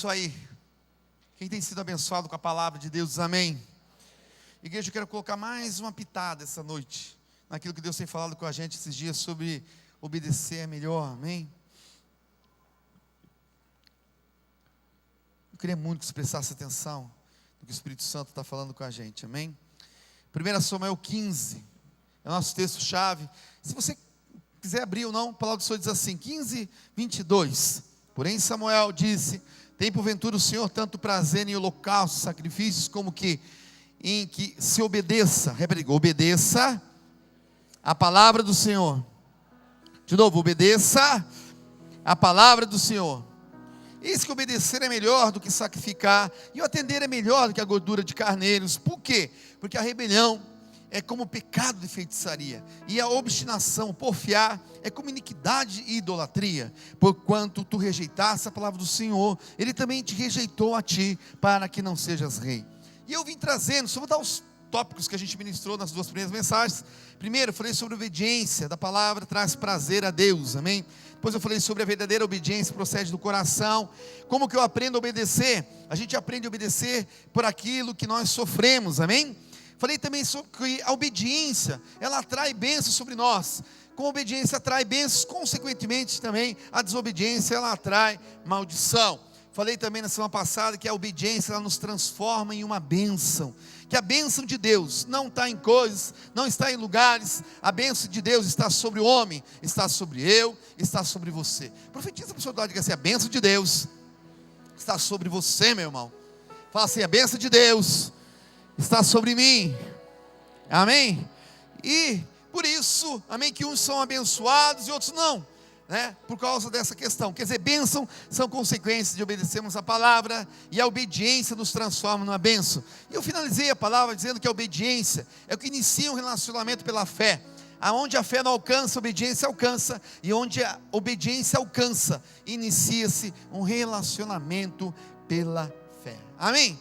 Isso aí. Quem tem sido abençoado com a palavra de Deus, diz amém. Igreja, eu quero colocar mais uma pitada essa noite, naquilo que Deus tem falado com a gente esses dias sobre obedecer é melhor, amém? Eu queria muito que você prestasse atenção no que o Espírito Santo está falando com a gente, amém? 1 Samuel 15, é o nosso texto-chave. Se você quiser abrir ou não, a palavra do Senhor diz assim, 15, 22. Porém Samuel disse: tem porventura o Senhor tanto prazer em holocaustos, sacrifícios, como que em que se obedeça, obedeça a palavra do Senhor. De novo, obedeça a palavra do Senhor. Eis que obedecer é melhor do que sacrificar, e o atender é melhor do que a gordura de carneiros. Por quê? Porque a rebelião é como o pecado de feitiçaria, e a obstinação, porfiar, é como iniquidade e idolatria. Porquanto tu rejeitaste a palavra do Senhor, Ele também te rejeitou a ti, para que não sejas rei. E eu vim trazendo, só vou dar os tópicos que a gente ministrou nas duas primeiras mensagens. Primeiro, eu falei sobre a obediência da palavra, traz prazer a Deus, amém? Depois eu falei sobre a verdadeira obediência, procede do coração. Como que eu aprendo a obedecer? A gente aprende a obedecer por aquilo que nós sofremos, amém? Falei também sobre que a obediência, ela atrai bênçãos sobre nós. Com a obediência atrai bênçãos, consequentemente também a desobediência, ela atrai maldição. Falei também na semana passada que a obediência, ela nos transforma em uma bênção. Que a bênção de Deus não está em coisas, não está em lugares. A bênção de Deus está sobre o homem, está sobre eu, está sobre você. Profetiza para o seu lado, diga assim: a bênção de Deus está sobre você, meu irmão. Fala assim: a bênção de Deus está sobre mim, amém? E por isso, amém, que uns são abençoados e outros não, né? Por causa dessa questão, quer dizer, bênção são consequências de obedecermos a palavra, e a obediência nos transforma numa bênção. E eu finalizei a palavra dizendo que a obediência é o que inicia um relacionamento pela fé. Aonde a fé não alcança, a obediência alcança, e onde a obediência alcança, inicia-se um relacionamento pela fé, amém?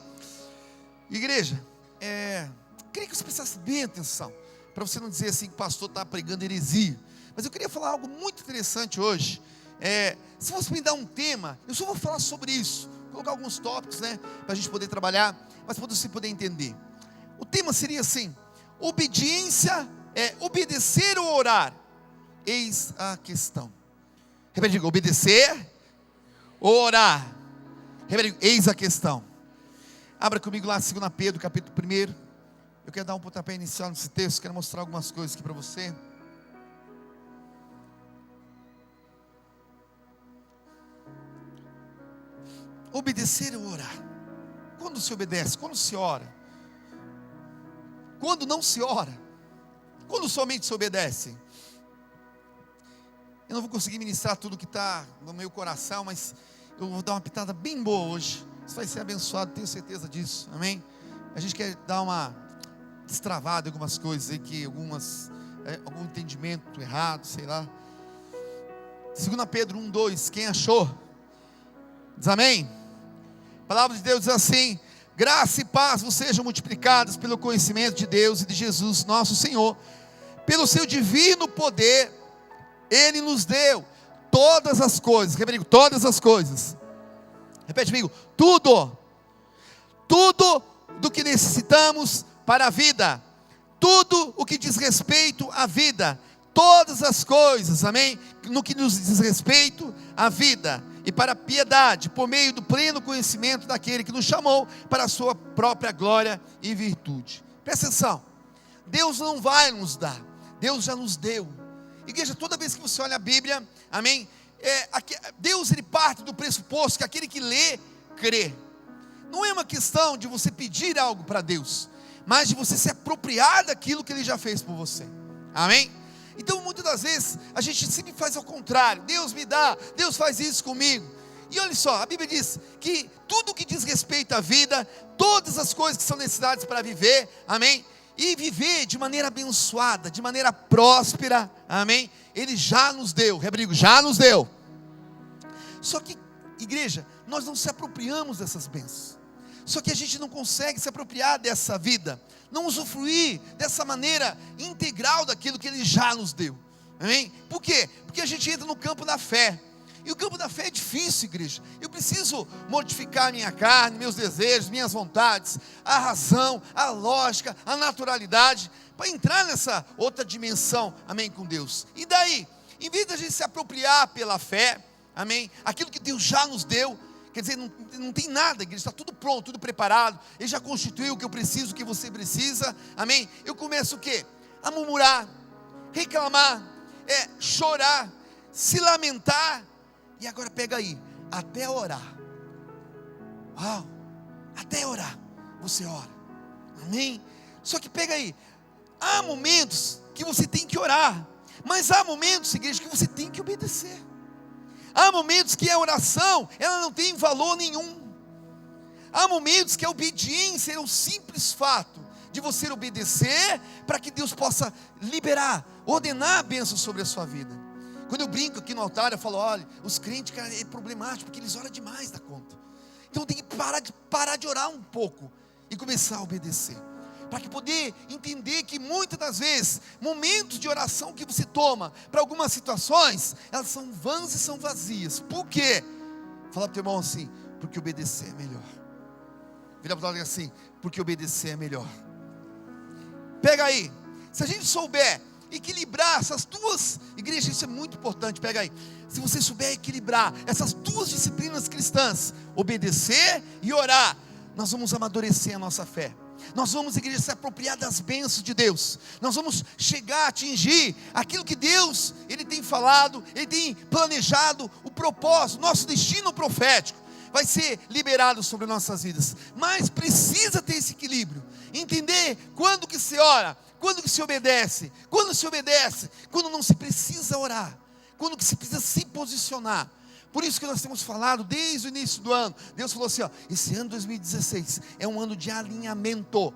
Igreja, queria que você prestasse bem atenção, para você não dizer assim que o pastor está pregando heresia. Mas eu queria falar algo muito interessante hoje. Se você me dar um tema, eu só vou falar sobre isso, colocar alguns tópicos, né, para a gente poder trabalhar, mas para você poder entender. O tema seria assim: obediência é obedecer ou orar? Eis a questão. Repete, diga: obedecer ou orar? Repete, eis a questão. Abra comigo lá 2 Pedro, capítulo 1. Eu quero dar um pontapé inicial nesse texto. Quero mostrar algumas coisas aqui para você. Obedecer ou orar? Quando se obedece? Quando se ora? Quando não se ora? Quando somente se obedece? Eu não vou conseguir ministrar tudo que está no meu coração, mas eu vou dar uma pitada bem boa hoje. Você vai ser abençoado, tenho certeza disso, amém? A gente quer dar uma destravada em algumas coisas aí, que algum entendimento errado, sei lá. 2 Pedro 1:2, quem achou? Diz amém? A palavra de Deus diz assim: graça e paz vos sejam multiplicadas pelo conhecimento de Deus e de Jesus nosso Senhor. Pelo seu divino poder, Ele nos deu todas as coisas. Repete comigo: todas as coisas. Repete comigo: tudo do que necessitamos para a vida, tudo o que diz respeito à vida, todas as coisas, amém, no que nos diz respeito à vida, e para a piedade, por meio do pleno conhecimento daquele que nos chamou para a sua própria glória e virtude. Presta atenção, Deus não vai nos dar, Deus já nos deu. Igreja, toda vez que você olha a Bíblia, amém, Deus, ele parte do pressuposto que aquele que lê, crê. Não é uma questão de você pedir algo para Deus, mas de você se apropriar daquilo que Ele já fez por você, amém? Então muitas das vezes a gente sempre faz ao contrário: Deus me dá, Deus faz isso comigo. E olha só, a Bíblia diz que tudo que diz respeito à vida, todas as coisas que são necessárias para viver, amém? E viver de maneira abençoada, de maneira próspera, amém? Ele já nos deu, Rodrigo, já nos deu. Só que, igreja, nós não se apropriamos dessas bênçãos. Só que a gente não consegue se apropriar dessa vida, não usufruir dessa maneira integral daquilo que Ele já nos deu, amém? Por quê? Porque a gente entra no campo da fé. E o campo da fé é difícil, igreja. Eu preciso mortificar minha carne, meus desejos, minhas vontades, a razão, a lógica, a naturalidade, para entrar nessa outra dimensão, amém, com Deus. E daí, em vez de a gente se apropriar pela fé, amém, aquilo que Deus já nos deu, quer dizer, não tem nada, igreja, está tudo pronto, tudo preparado, Ele já constituiu o que eu preciso, o que você precisa, amém. Eu começo o quê? A murmurar, reclamar, chorar, se lamentar. E agora pega aí, até orar. Uau, até orar, você ora, amém? Só que pega aí, há momentos que você tem que orar, mas há momentos, igreja, que você tem que obedecer. Há momentos que a oração, ela não tem valor nenhum. Há momentos que a obediência é o simples fato de você obedecer, para que Deus possa liberar, ordenar a bênção sobre a sua vida. Quando eu brinco aqui no altar, eu falo, olha, os crentes, cara, é problemático, porque eles oram demais da conta. Então tem que parar de orar um pouco, e começar a obedecer, para que poder entender que muitas das vezes, momentos de oração que você toma, para algumas situações, elas são vãs e são vazias. Por quê? Fala para o teu irmão assim, porque obedecer é melhor. Vira para o lado assim, porque obedecer é melhor. Pega aí, se a gente souber equilibrar essas duas, igreja, isso é muito importante, pega aí, se você souber equilibrar essas duas disciplinas cristãs, obedecer e orar, nós vamos amadurecer a nossa fé, nós vamos, igreja, se apropriar das bênçãos de Deus, nós vamos chegar a atingir aquilo que Deus, Ele tem falado, Ele tem planejado, o propósito, nosso destino profético, vai ser liberado sobre nossas vidas, mas precisa ter esse equilíbrio, entender quando que se ora, quando que se obedece, quando não se precisa orar, quando que se precisa se posicionar. Por isso que nós temos falado desde o início do ano, Deus falou assim, esse ano 2016 é um ano de alinhamento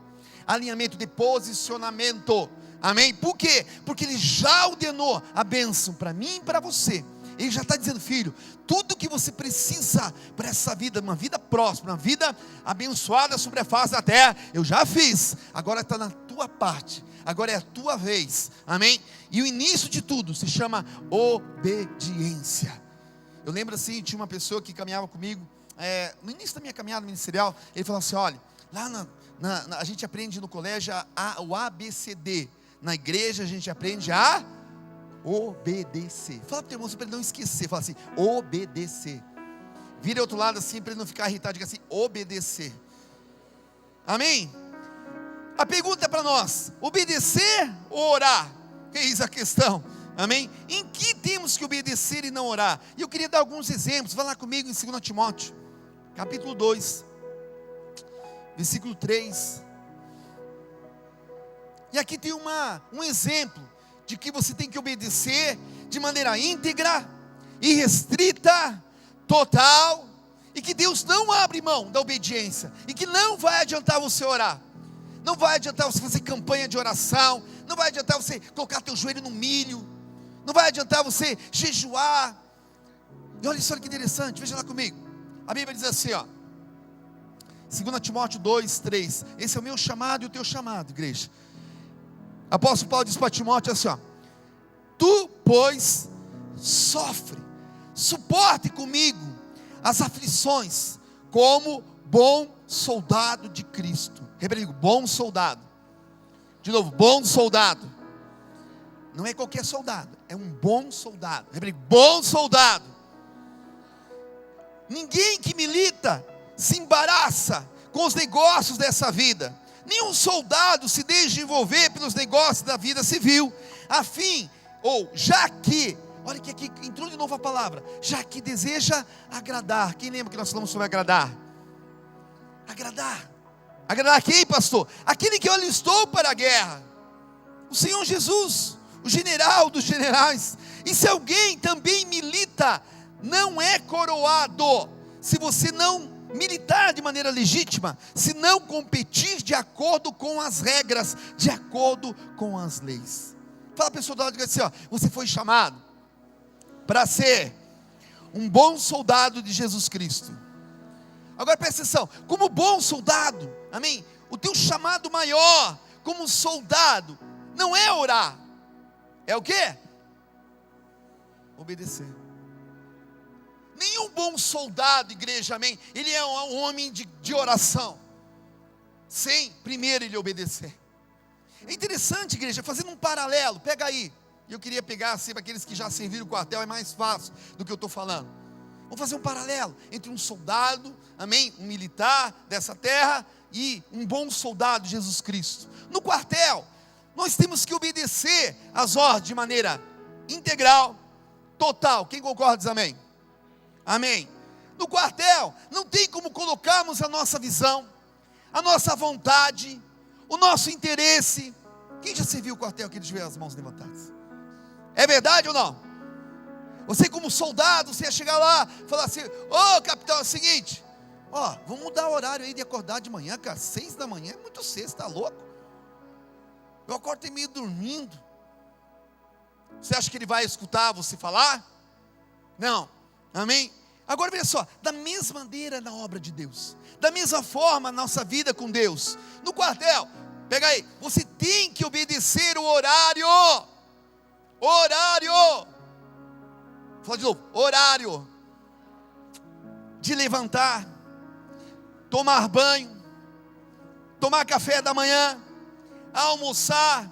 de posicionamento, amém? Por quê? Porque Ele já ordenou a bênção para mim e para você. Ele já está dizendo, filho, tudo que você precisa para essa vida, uma vida próspera, uma vida abençoada sobre a face da terra, eu já fiz, agora está na tua parte, agora é a tua vez, amém? E o início de tudo se chama obediência. Eu lembro assim, tinha uma pessoa que caminhava comigo, no início da minha caminhada ministerial, ele falou assim, olha, lá a gente aprende no colégio o ABCD, na igreja a gente aprende a obedecer. Fala para o teu irmão para ele não esquecer, fala assim, obedecer. Vira outro lado assim, para ele não ficar irritado, diga assim, obedecer. Amém? A pergunta é para nós, obedecer ou orar? Eis a questão, amém? Em que temos que obedecer e não orar? E eu queria dar alguns exemplos, vai lá comigo em 2 Timóteo, capítulo 2, versículo 3. E aqui tem um exemplo de que você tem que obedecer de maneira íntegra, irrestrita, total, e que Deus não abre mão da obediência, e que não vai adiantar você orar, não vai adiantar você fazer campanha de oração, não vai adiantar você colocar teu joelho no milho, não vai adiantar você jejuar. E olha só que interessante, veja lá comigo, a Bíblia diz assim, 2 Timóteo 2, 3, esse é o meu chamado e o teu chamado, igreja. Apóstolo Paulo diz para Timóteo assim, tu, pois, suporte comigo as aflições, como bom soldado de Cristo. Repita, bom soldado. De novo, bom soldado. Não é qualquer soldado, é um bom soldado. Repita, bom soldado. Ninguém que milita se embaraça com os negócios dessa vida. Nenhum soldado se deixa envolver pelos negócios da vida civil, já que, olha que aqui entrou de novo a palavra, já que deseja agradar. Quem lembra que nós falamos sobre agradar? Agradar quem, pastor? Aquele que alistou para a guerra, o Senhor Jesus, o general dos generais. E se alguém também milita, não é coroado, se você não militar de maneira legítima, se não competir de acordo com as regras, de acordo com as leis. Fala a pessoa da hora, diga assim, você foi chamado para ser um bom soldado de Jesus Cristo. Agora presta atenção, como bom soldado, amém? O teu chamado maior, como soldado, não é orar, é o quê? Obedecer. nenhum bom soldado, igreja, amém, ele é um homem de oração, sem primeiro ele obedecer. É interessante, igreja, fazendo um paralelo, pega aí, eu queria pegar assim, para aqueles que já serviram o quartel, é mais fácil do que eu estou falando. Vamos fazer um paralelo entre um soldado, amém, um militar dessa terra, e um bom soldado, Jesus Cristo. No quartel, nós temos que obedecer às ordens de maneira integral, total. Quem concorda diz amém? Amém. No quartel, não tem como colocarmos a nossa visão, a nossa vontade, o nosso interesse. Quem já serviu o quartel aqui? Deixa eu ver as mãos levantadas. É verdade ou não? Você como soldado, você ia chegar lá e falar assim: ô capitão, é o seguinte, ó, vamos mudar o horário aí de acordar de manhã, cara, 6 da manhã é muito cedo, você está louco? Eu acordo meio dormindo. Você acha que ele vai escutar você falar? Não, amém? Agora veja só, da mesma maneira na obra de Deus, da mesma forma na nossa vida com Deus, no quartel, pega aí, você tem que obedecer o horário, fala de novo, horário, de levantar, tomar banho, tomar café da manhã, almoçar,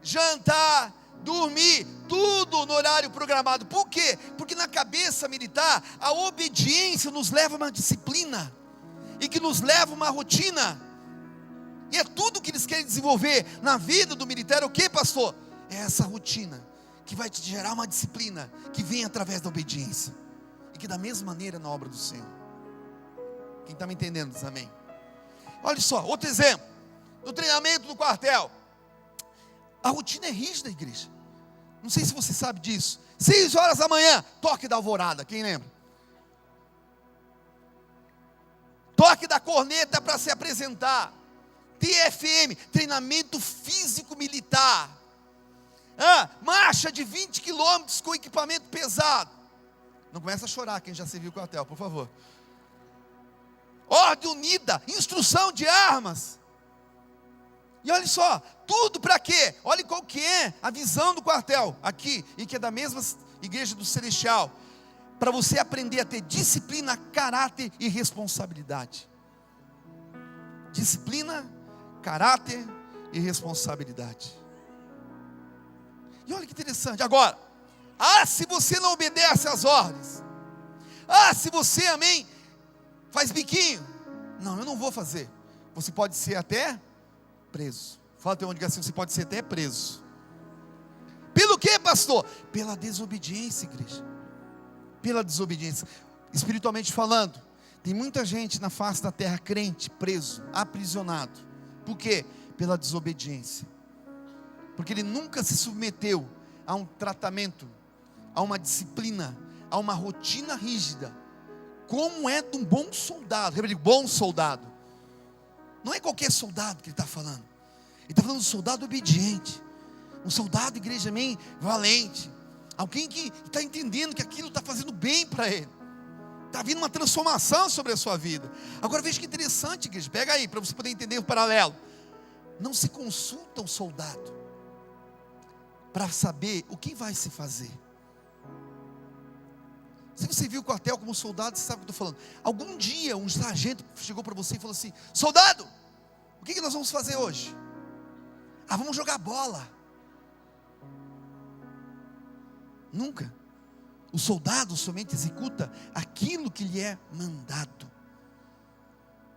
jantar, dormir, tudo no horário programado. Por quê? Porque na cabeça militar, a obediência nos leva a uma disciplina, e que nos leva a uma rotina, e é tudo que eles querem desenvolver na vida do militar. O que, pastor? É essa rotina, que vai te gerar uma disciplina, que vem através da obediência, e que da mesma maneira na obra do Senhor. Quem está me entendendo diz amém? Olha só, outro exemplo, no treinamento do quartel, a rotina é rígida, igreja. Não sei se você sabe disso. 6 horas da manhã, toque da alvorada, quem lembra? Toque da corneta para se apresentar. TFM, treinamento físico militar. Marcha de 20 quilômetros com equipamento pesado. Não começa a chorar quem já serviu o quartel, por favor. Ordem unida, instrução de armas. E olha só, tudo para quê? Olha qual que é a visão do quartel aqui, e que é da mesma igreja do Celestial, para você aprender a ter disciplina, caráter e responsabilidade. Disciplina, caráter e responsabilidade. E olha que interessante, agora, se você não obedece às ordens, se você, amém, faz biquinho, não, eu não vou fazer, você pode ser até preso. Fala teu onde assim, você pode ser até preso. Pelo que, pastor? Pela desobediência, igreja. Pela desobediência. Espiritualmente falando, tem muita gente na face da terra crente, preso, aprisionado. Por quê? Pela desobediência. Porque ele nunca se submeteu a um tratamento, a uma disciplina, a uma rotina rígida, como é de um bom soldado. Repete, bom soldado. Não é qualquer soldado que ele está falando. Ele está falando de um soldado obediente. Um soldado, igreja, amém, valente. Alguém que está entendendo que aquilo está fazendo bem para ele. Está vindo uma transformação sobre a sua vida. Agora veja que interessante, igreja. Pega aí, para você poder entender o paralelo. Não se consulta o soldado para saber o que vai se fazer. Se você viu o quartel como soldado, você sabe o que eu estou falando. Algum dia um sargento chegou para você e falou assim: soldado, o que nós vamos fazer hoje? Vamos jogar bola. Nunca. O soldado somente executa aquilo que lhe é mandado.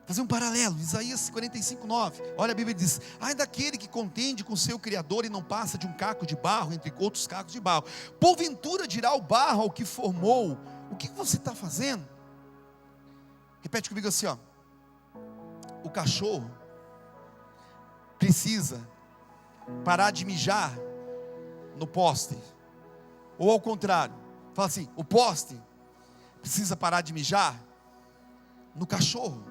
Fazer um paralelo, Isaías 45:9. Olha, a Bíblia diz: ai daquele que contende com seu Criador e não passa de um caco de barro entre outros cacos de barro. Porventura dirá o barro ao que formou: o que você está fazendo? Repete comigo assim, ó. O cachorro precisa parar de mijar no poste. Ou ao contrário, fala assim: o poste precisa parar de mijar no cachorro.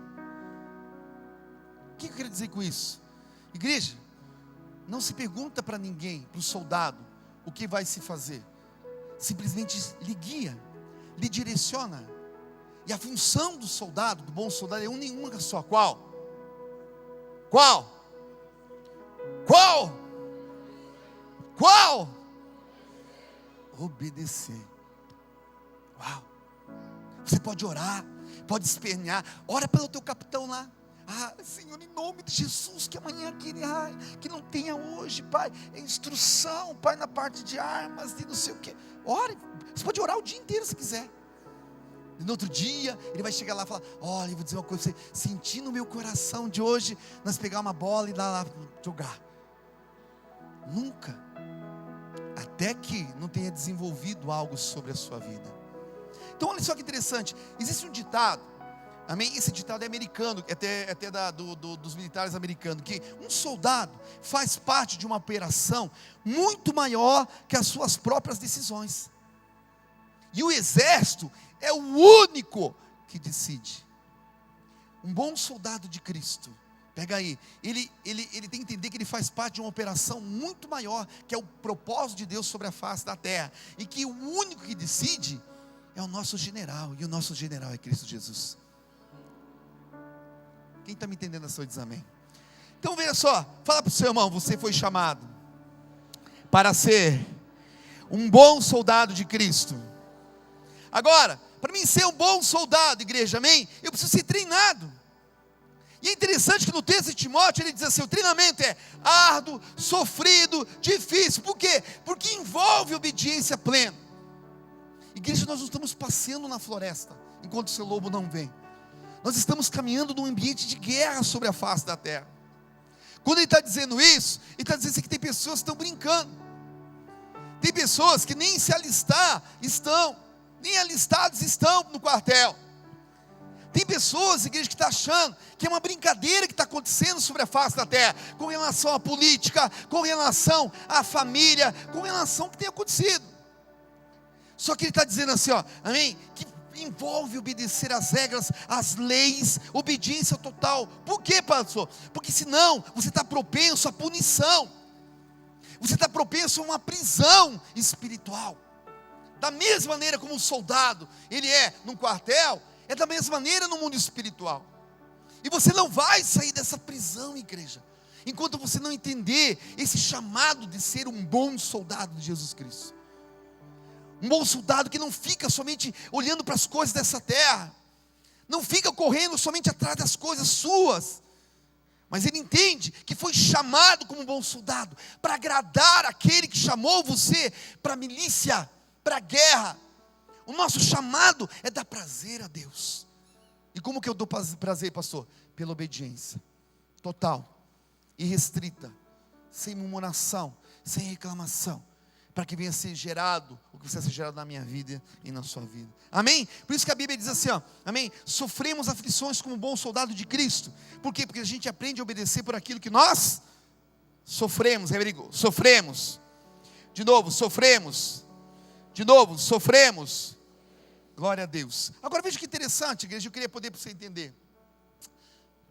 O que eu quero dizer com isso? Igreja, não se pergunta para ninguém, para o soldado, o que vai se fazer. Simplesmente lhe guia, lhe direciona. E a função do soldado, do bom soldado, é uma só. Qual? Qual? Qual? Qual? Obedecer. Uau! Você pode orar, pode espernear. Ora pelo teu capitão lá. Senhor, em nome de Jesus, que amanhã que não tenha hoje, Pai, instrução, Pai, na parte de armas, de não sei o que. Ore, você pode orar o dia inteiro se quiser. E no outro dia, ele vai chegar lá e falar: olha, eu vou dizer uma coisa para você, senti no meu coração de hoje, nós pegar uma bola e lá jogar. Nunca, até que não tenha desenvolvido algo sobre a sua vida. Então olha só que interessante, existe um ditado, amém? Esse ditado é americano, até dos militares americanos, que um soldado faz parte de uma operação muito maior que as suas próprias decisões. E o exército é o único que decide. Um bom soldado de Cristo, pega aí, ele tem que entender que ele faz parte de uma operação muito maior, que é o propósito de Deus sobre a face da terra, e que o único que decide é o nosso general, e o nosso general é Cristo Jesus. Quem está me entendendo essa diz amém. Então veja só, fala para o seu irmão: você foi chamado para ser um bom soldado de Cristo. Agora, para mim ser um bom soldado, igreja, amém, eu preciso ser treinado. E é interessante que no texto de Timóteo ele diz assim: o treinamento é árduo, sofrido, difícil. Por quê? Porque envolve obediência plena. Igreja, nós não estamos passeando na floresta enquanto o seu lobo não vem. Nós estamos caminhando num ambiente de guerra sobre a face da terra. Quando ele está dizendo isso, ele está dizendo assim, que tem pessoas que estão brincando. Tem pessoas que nem se alistar estão, nem alistados estão no quartel. Tem pessoas, igreja, que estão achando que é uma brincadeira que está acontecendo sobre a face da terra, com relação à política, com relação à família, com relação ao que tem acontecido. Só que ele está dizendo assim, amém, que envolve obedecer às regras, às leis, obediência total. Por quê, pastor? Porque senão você está propenso à punição, você está propenso a uma prisão espiritual. Da mesma maneira como um soldado, ele é num quartel, é da mesma maneira no mundo espiritual. E você não vai sair dessa prisão, igreja, enquanto você não entender esse chamado de ser um bom soldado de Jesus Cristo. Um bom soldado que não fica somente olhando para as coisas dessa terra, não fica correndo somente atrás das coisas suas, mas ele entende que foi chamado como um bom soldado para agradar aquele que chamou você para a milícia, para a guerra. O nosso chamado é dar prazer a Deus. E como que eu dou prazer, pastor? Pela obediência total, irrestrita, sem murmuração, sem reclamação, para que venha a ser gerado o que precisa ser gerado na minha vida e na sua vida. Amém? Por isso que a Bíblia diz assim, amém? Sofremos aflições como bom soldado de Cristo. Por quê? Porque a gente aprende a obedecer por aquilo que nós sofremos. Sofremos. De novo, sofremos. De novo, sofremos. Glória a Deus. Agora veja que interessante, igreja, eu queria poder para você entender.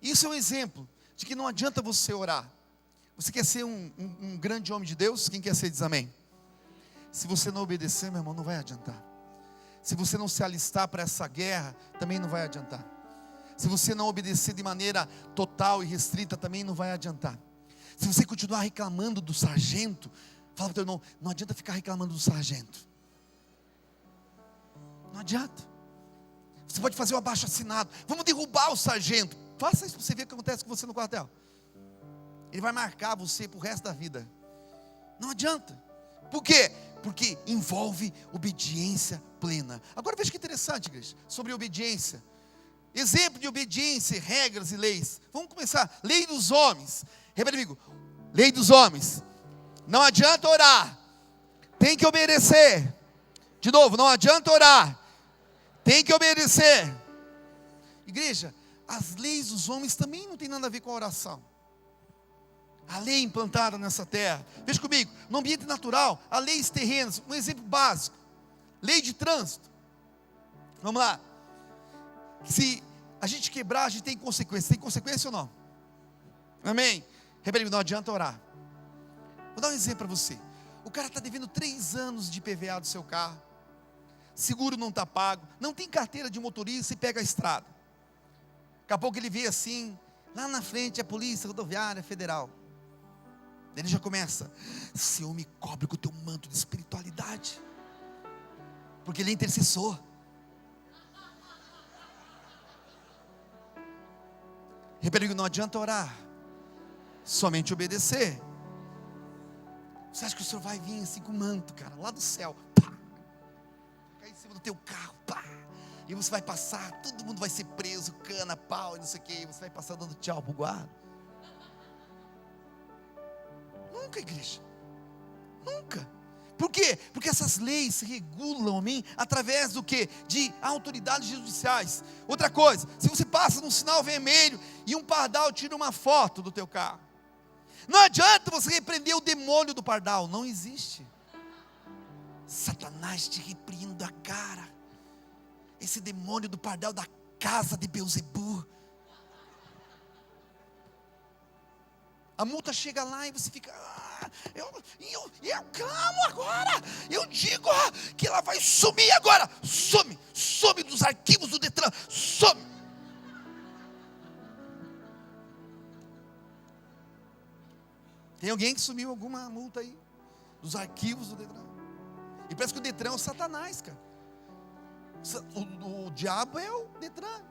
Isso é um exemplo de que não adianta você orar. Você quer ser um grande homem de Deus? Quem quer ser diz amém. Se você não obedecer, meu irmão, não vai adiantar. Se você não se alistar para essa guerra, também não vai adiantar. Se você não obedecer de maneira total e restrita, também não vai adiantar. Se você continuar reclamando do sargento, fala para o teu irmão, não adianta ficar reclamando do sargento. Não adianta. Você pode fazer um abaixo-assinado, vamos derrubar o sargento. Faça isso para você ver o que acontece com você no quartel. Ele vai marcar você para o resto da vida. Não adianta. Por quê? Porque envolve obediência plena. Agora veja que interessante, igreja, sobre obediência. Exemplo de obediência, regras e leis. Vamos começar. Lei dos homens. Repete comigo. Lei dos homens. Não adianta orar, tem que obedecer. De novo, não adianta orar, tem que obedecer. Igreja, as leis dos homens também não tem nada a ver com a oração. A lei implantada nessa terra, veja comigo, no ambiente natural, há leis terrenas, um exemplo básico, lei de trânsito. Vamos lá, se a gente quebrar, a gente tem consequência ou não? Amém? Repete, não adianta orar. Vou dar um exemplo para você. O cara está devendo 3 anos de PVA do seu carro, seguro não está pago, não tem carteira de motorista e pega a estrada. Daqui a pouco ele vê assim, lá na frente a Polícia Rodoviária Federal. Ele já começa, Senhor, me cobre com o teu manto de espiritualidade, porque ele é intercessor. Repetindo, não adianta orar, somente obedecer. Você acha que o Senhor vai vir assim com manto, cara, lá do céu, pá, cair em cima do teu carro, pá, e você vai passar, todo mundo vai ser preso, cana, pau, e não sei o que, e você vai passar dando tchau pro guarda? Nunca, igreja, nunca. Por quê? Porque essas leis se regulam, amém, através do quê? De autoridades judiciais. Outra coisa, se você passa num sinal vermelho e um pardal tira uma foto do teu carro, não adianta você repreender o demônio do pardal, não existe. Satanás te repreende a cara. Esse demônio do pardal da casa de Beelzebu. A multa chega lá e você fica, eu clamo agora, eu digo que ela vai sumir agora. Some dos arquivos do Detran, some. Tem alguém que sumiu alguma multa aí, dos arquivos do Detran? E parece que o Detran é o Satanás, cara. O diabo é o Detran,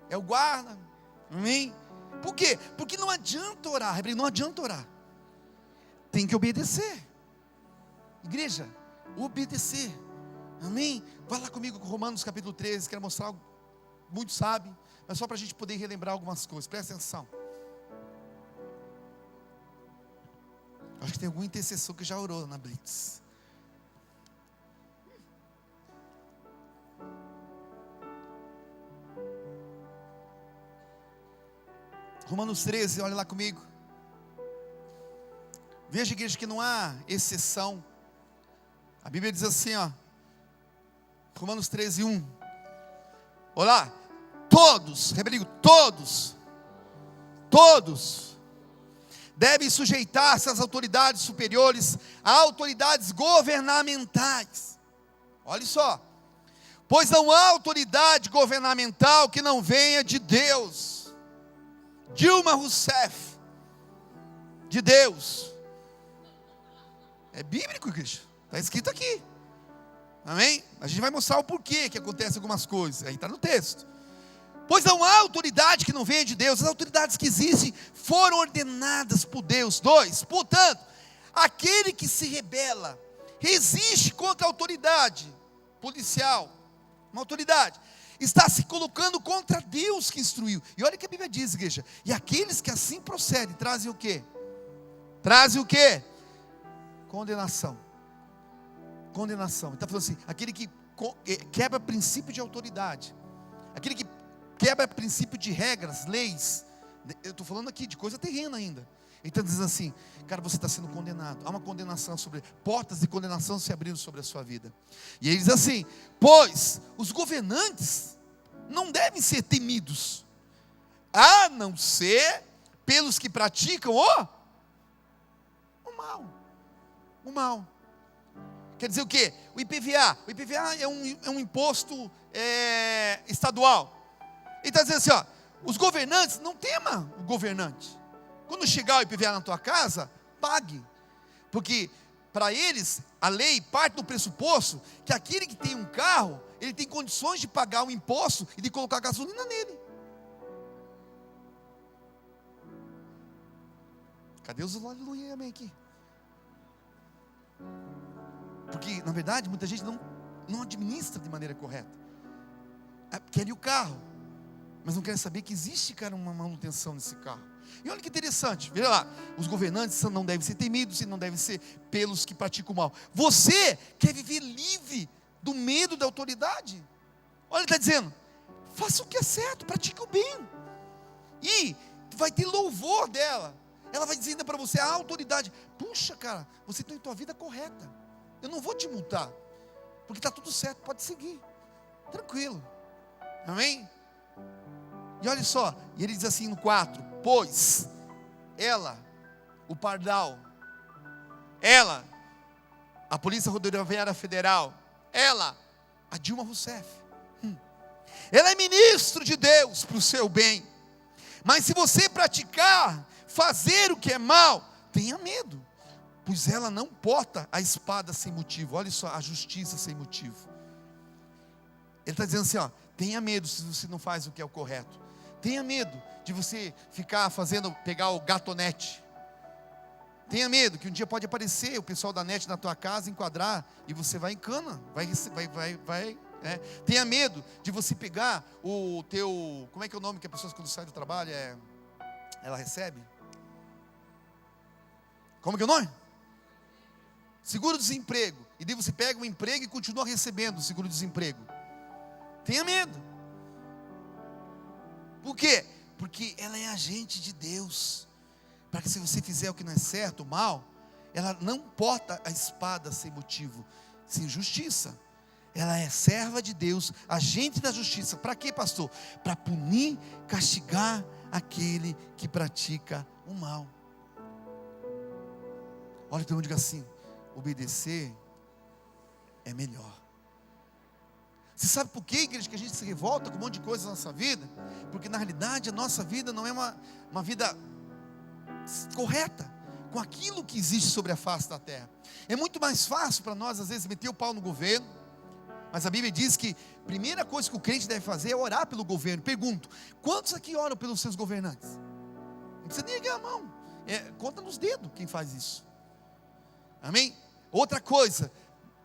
é o guarda, amém? Por quê? Porque não adianta orar, não adianta orar. Tem que obedecer. Igreja, obedecer. Amém? Vai lá comigo com Romanos capítulo 13, quero mostrar algo, muitos sabem, mas só para a gente poder relembrar algumas coisas, presta atenção. Acho que tem algum intercessor que já orou na Blitz. Romanos 13, olha lá comigo. Veja, igreja, que não há exceção. A Bíblia diz assim, ó, Romanos 13, 1. Olha lá, todos, repetindo, todos devem sujeitar-se às autoridades superiores, a autoridades governamentais. Olha só, pois não há autoridade governamental que não venha de Deus. Dilma Rousseff, de Deus. É bíblico, igreja, está escrito aqui, amém? A gente vai mostrar o porquê que acontece algumas coisas, aí está no texto. Pois não há autoridade que não venha de Deus, as autoridades que existem foram ordenadas por Deus. 2, portanto, aquele que se rebela, resiste contra a autoridade policial, uma autoridade, está se colocando contra Deus que instruiu. E olha o que a Bíblia diz, igreja, e aqueles que assim procedem, trazem o quê? Trazem o quê? Condenação. Condenação. Ele está falando assim, aquele que quebra princípio de autoridade, aquele que quebra princípio de regras, leis. Eu estou falando aqui de coisa terrena ainda. Ele está dizendo assim, cara, você está sendo condenado. Há uma condenação sobre, portas de condenação se abrindo sobre a sua vida. E ele diz assim, pois os governantes não devem ser temidos, a não ser pelos que praticam o mal. O mal. Quer dizer o quê? O IPVA é um imposto estadual. Ele está dizendo assim, ó, os governantes, não tema o governante. Quando chegar o IPVA na tua casa, pague. Porque para eles, a lei parte do pressuposto que aquele que tem um carro, ele tem condições de pagar o imposto e de colocar gasolina nele. Cadê os aleluia e amém aqui? Porque, na verdade, muita gente não administra de maneira correta. Quer o carro, mas não quer saber que existe, cara, uma manutenção nesse carro. E olha que interessante, veja lá, os governantes não devem ser temidos e não devem ser pelos que praticam o mal. Você quer viver livre do medo da autoridade? Olha, ele está dizendo, faça o que é certo, pratique o bem, e vai ter louvor dela. Ela vai dizer ainda para você, a autoridade, puxa, cara, você tem a tua vida correta, eu não vou te multar, porque está tudo certo, pode seguir, tranquilo, amém? E olha só, e ele diz assim no 4, pois ela, o pardal, ela, a Polícia Rodoviária Federal, ela, a Dilma Rousseff, ela é ministro de Deus para o seu bem, mas se você praticar, fazer o que é mal, tenha medo, pois ela não porta a espada sem motivo. Olha só, a justiça sem motivo. Ele está dizendo assim, ó, tenha medo se você não faz o que é o correto, tenha medo de você pegar o gatonete. Tenha medo que um dia pode aparecer o pessoal da net na tua casa, enquadrar, e você vai em cana, Tenha medo de você pegar o teu, como é que é o nome que a pessoa quando sai do trabalho, ela recebe? Como que é o nome? Seguro-desemprego. E daí você pega um emprego e continua recebendo o seguro-desemprego. Tenha medo. Por quê? Porque ela é agente de Deus. Para que se você fizer o que não é certo, o mal, ela não porta a espada sem motivo, sem justiça. Ela é serva de Deus, agente da justiça. Para quê, pastor? Para punir, castigar aquele que pratica o mal. Olha, então eu digo assim: obedecer é melhor. Você sabe por que, igreja, que a gente se revolta com um monte de coisa na nossa vida? Porque na realidade a nossa vida não é uma vida correta com aquilo que existe sobre a face da terra. É muito mais fácil para nós às vezes meter o pau no governo, mas a Bíblia diz que a primeira coisa que o crente deve fazer é orar pelo governo. Pergunto: quantos aqui oram pelos seus governantes? Não precisa nem erguer a mão, conta nos dedos quem faz isso. Amém? Outra coisa,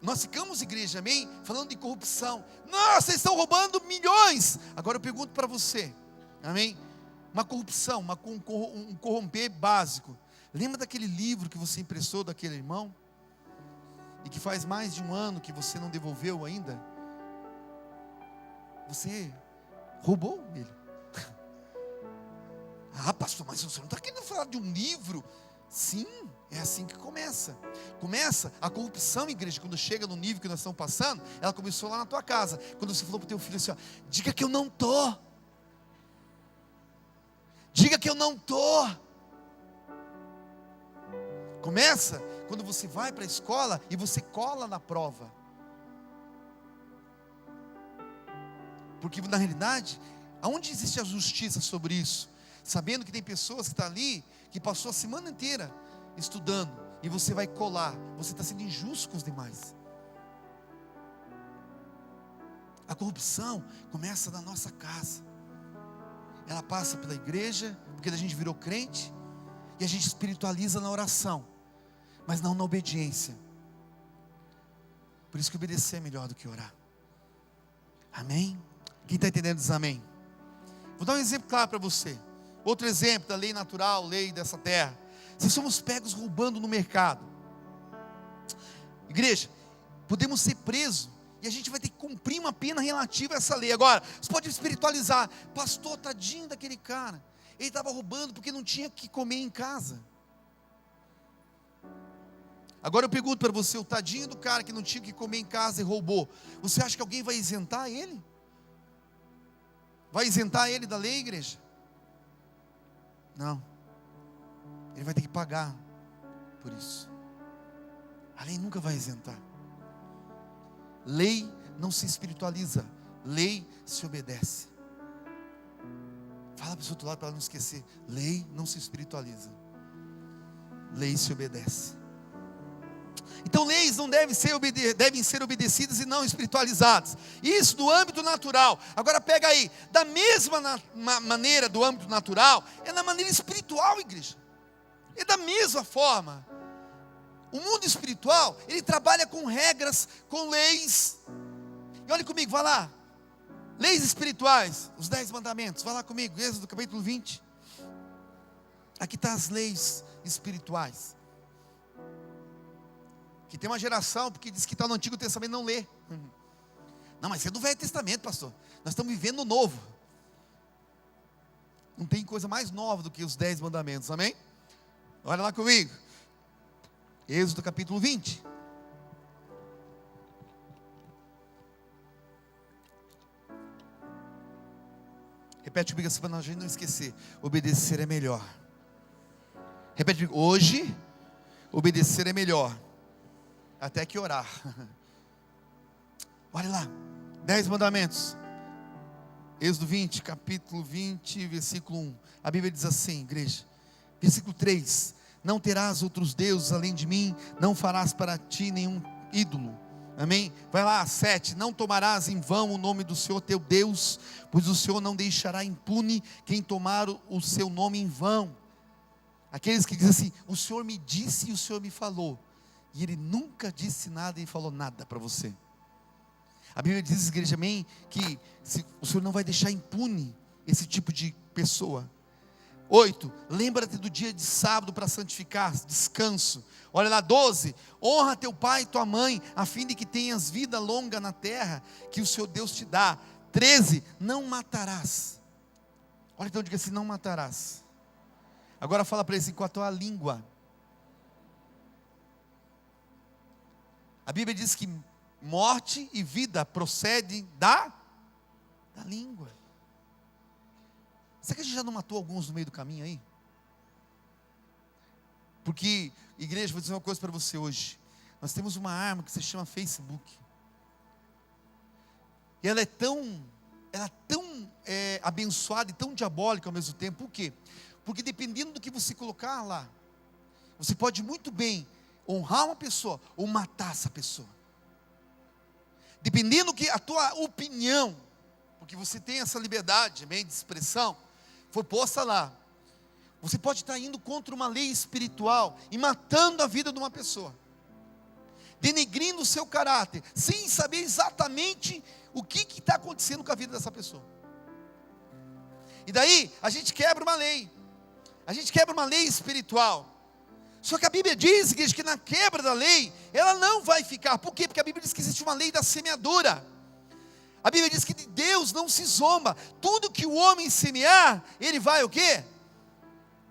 nós ficamos, igreja, amém, falando de corrupção. Nossa, vocês estão roubando milhões. Agora eu pergunto para você, amém, uma corrupção, um corromper básico. Lembra daquele livro que você emprestou daquele irmão? E que faz mais de um ano que você não devolveu ainda? Você roubou ele. Ah, pastor, mas você não está querendo falar de um livro? Sim, é assim que começa. Começa a corrupção, igreja, quando chega no nível que nós estamos passando. Ela começou lá na tua casa, quando você falou para o teu filho assim: ó, diga que eu não estou. Diga que eu não estou. Começa quando você vai para a escola e você cola na prova. Porque na realidade, aonde existe a justiça sobre isso? Sabendo que tem pessoas que estão ali, que passou a semana inteira estudando, e você vai colar. Você está sendo injusto com os demais. A corrupção começa na nossa casa. Ela passa pela igreja, porque a gente virou crente, e a gente espiritualiza na oração, mas não na obediência. Por isso que obedecer é melhor do que orar. Amém? Quem está entendendo diz amém. Vou dar um exemplo claro para você. Outro exemplo da lei natural, lei dessa terra. Se somos pegos roubando no mercado, igreja, podemos ser presos, e a gente vai ter que cumprir uma pena relativa a essa lei. Agora, você pode espiritualizar: pastor, tadinho daquele cara, ele estava roubando porque não tinha o que comer em casa. Agora eu pergunto para você: o tadinho do cara que não tinha o que comer em casa e roubou, você acha que alguém vai isentar ele? Vai isentar ele da lei, igreja? Não. Ele vai ter que pagar por isso. A lei nunca vai isentar. Lei não se espiritualiza, lei se obedece. Fala para o outro lado para ela não esquecer: lei não se espiritualiza, lei se obedece. Então leis não devem ser obedecidas e não espiritualizadas. Isso no âmbito natural. Agora pega aí, da mesma maneira do âmbito natural, é na maneira espiritual, igreja. É da mesma forma. O mundo espiritual, ele trabalha com regras, com leis. E olha comigo, vai lá. Leis espirituais, os 10 mandamentos. Vai lá comigo, Êxodo capítulo 20. Aqui está as leis espirituais. Que tem uma geração, porque diz que está no Antigo Testamento, não lê. Não, mas é do Velho Testamento, pastor. Nós estamos vivendo no Novo. Não tem coisa mais nova do que os 10 mandamentos, amém? Olha lá comigo. Êxodo capítulo 20. Repete comigo assim para a gente não esquecer: obedecer é melhor. Repete comigo: hoje, obedecer é melhor até que orar. Olha lá, 10 mandamentos. Êxodo 20, capítulo 20, versículo 1. A Bíblia diz assim, igreja. Versículo 3: não terás outros deuses além de mim, não farás para ti nenhum ídolo. Amém? Vai lá, 7. Não tomarás em vão o nome do Senhor teu Deus, pois o Senhor não deixará impune quem tomar o seu nome em vão. Aqueles que dizem assim: o Senhor me disse e o Senhor me falou, e Ele nunca disse nada e falou nada para você. A Bíblia diz, igreja, amém, que o Senhor não vai deixar impune esse tipo de pessoa. 8, lembra-te do dia de sábado para santificar, descanso. Olha lá, 12, honra teu pai e tua mãe, a fim de que tenhas vida longa na terra, que o Senhor Deus te dá. 13, não matarás. Olha, então diga assim: não matarás. Agora fala para ele assim: com a tua língua. A Bíblia diz que morte e vida procedem da língua. Será que a gente já não matou alguns no meio do caminho aí? Porque, igreja, vou dizer uma coisa para você hoje. Nós temos uma arma que se chama Facebook. E ela é tão abençoada e tão diabólica ao mesmo tempo. Por quê? Porque dependendo do que você colocar lá, você pode muito bem honrar uma pessoa ou matar essa pessoa. Dependendo que a tua opinião, porque você tem essa liberdade de expressão, foi posta lá, você pode estar indo contra uma lei espiritual e matando a vida de uma pessoa, denegrindo o seu caráter, sem saber exatamente o que está acontecendo com a vida dessa pessoa. E daí a gente quebra uma lei, espiritual. Só que a Bíblia diz, igreja, que na quebra da lei, ela não vai ficar. Por quê? Porque a Bíblia diz que existe uma lei da semeadura. A Bíblia diz que de Deus não se zomba. Tudo que o homem semear, ele vai o quê?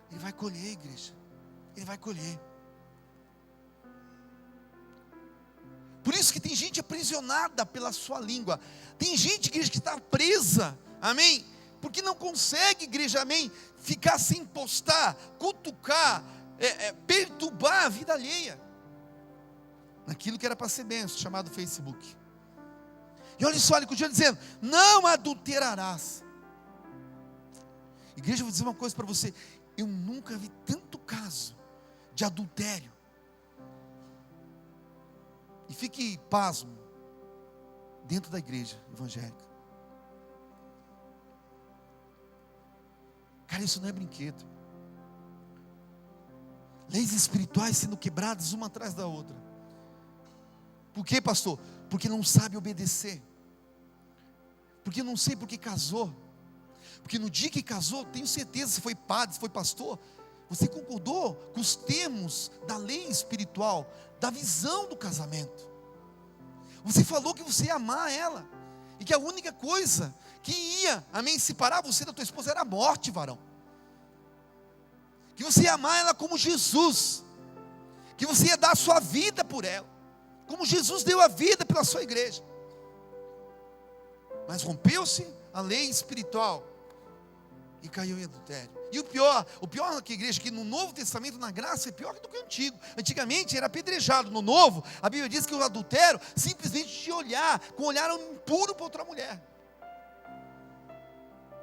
Ele vai colher, igreja. Ele vai colher. Por isso que tem gente aprisionada pela sua língua. Tem gente, igreja, que está presa, amém? Porque não consegue, igreja, amém, ficar sem postar, cutucar, perturbar a vida alheia naquilo que era para ser benção, chamado Facebook. E olha só, ele continua dizendo: não adulterarás. Igreja, eu vou dizer uma coisa para você: eu nunca vi tanto caso de adultério. E fique pasmo, dentro da igreja evangélica. Cara, isso não é brinquedo. Leis espirituais sendo quebradas uma atrás da outra. Por quê, pastor? Porque não sabe obedecer. Porque não sei porque casou. Porque no dia que casou, tenho certeza, se foi padre, se foi pastor, você concordou com os termos da lei espiritual, da visão do casamento. Você falou que você ia amar ela, e que a única coisa que ia, amém, separar você da tua esposa era a morte, varão. Que você ia amar ela como Jesus, que você ia dar a sua vida por ela, como Jesus deu a vida pela sua igreja. Mas rompeu-se a lei espiritual e caiu em adultério. E o pior que, igreja, que no Novo Testamento, na graça, é pior do que o Antigo. Antigamente era apedrejado. No Novo, a Bíblia diz que o adultério, simplesmente de olhar, com um olhar impuro para outra mulher,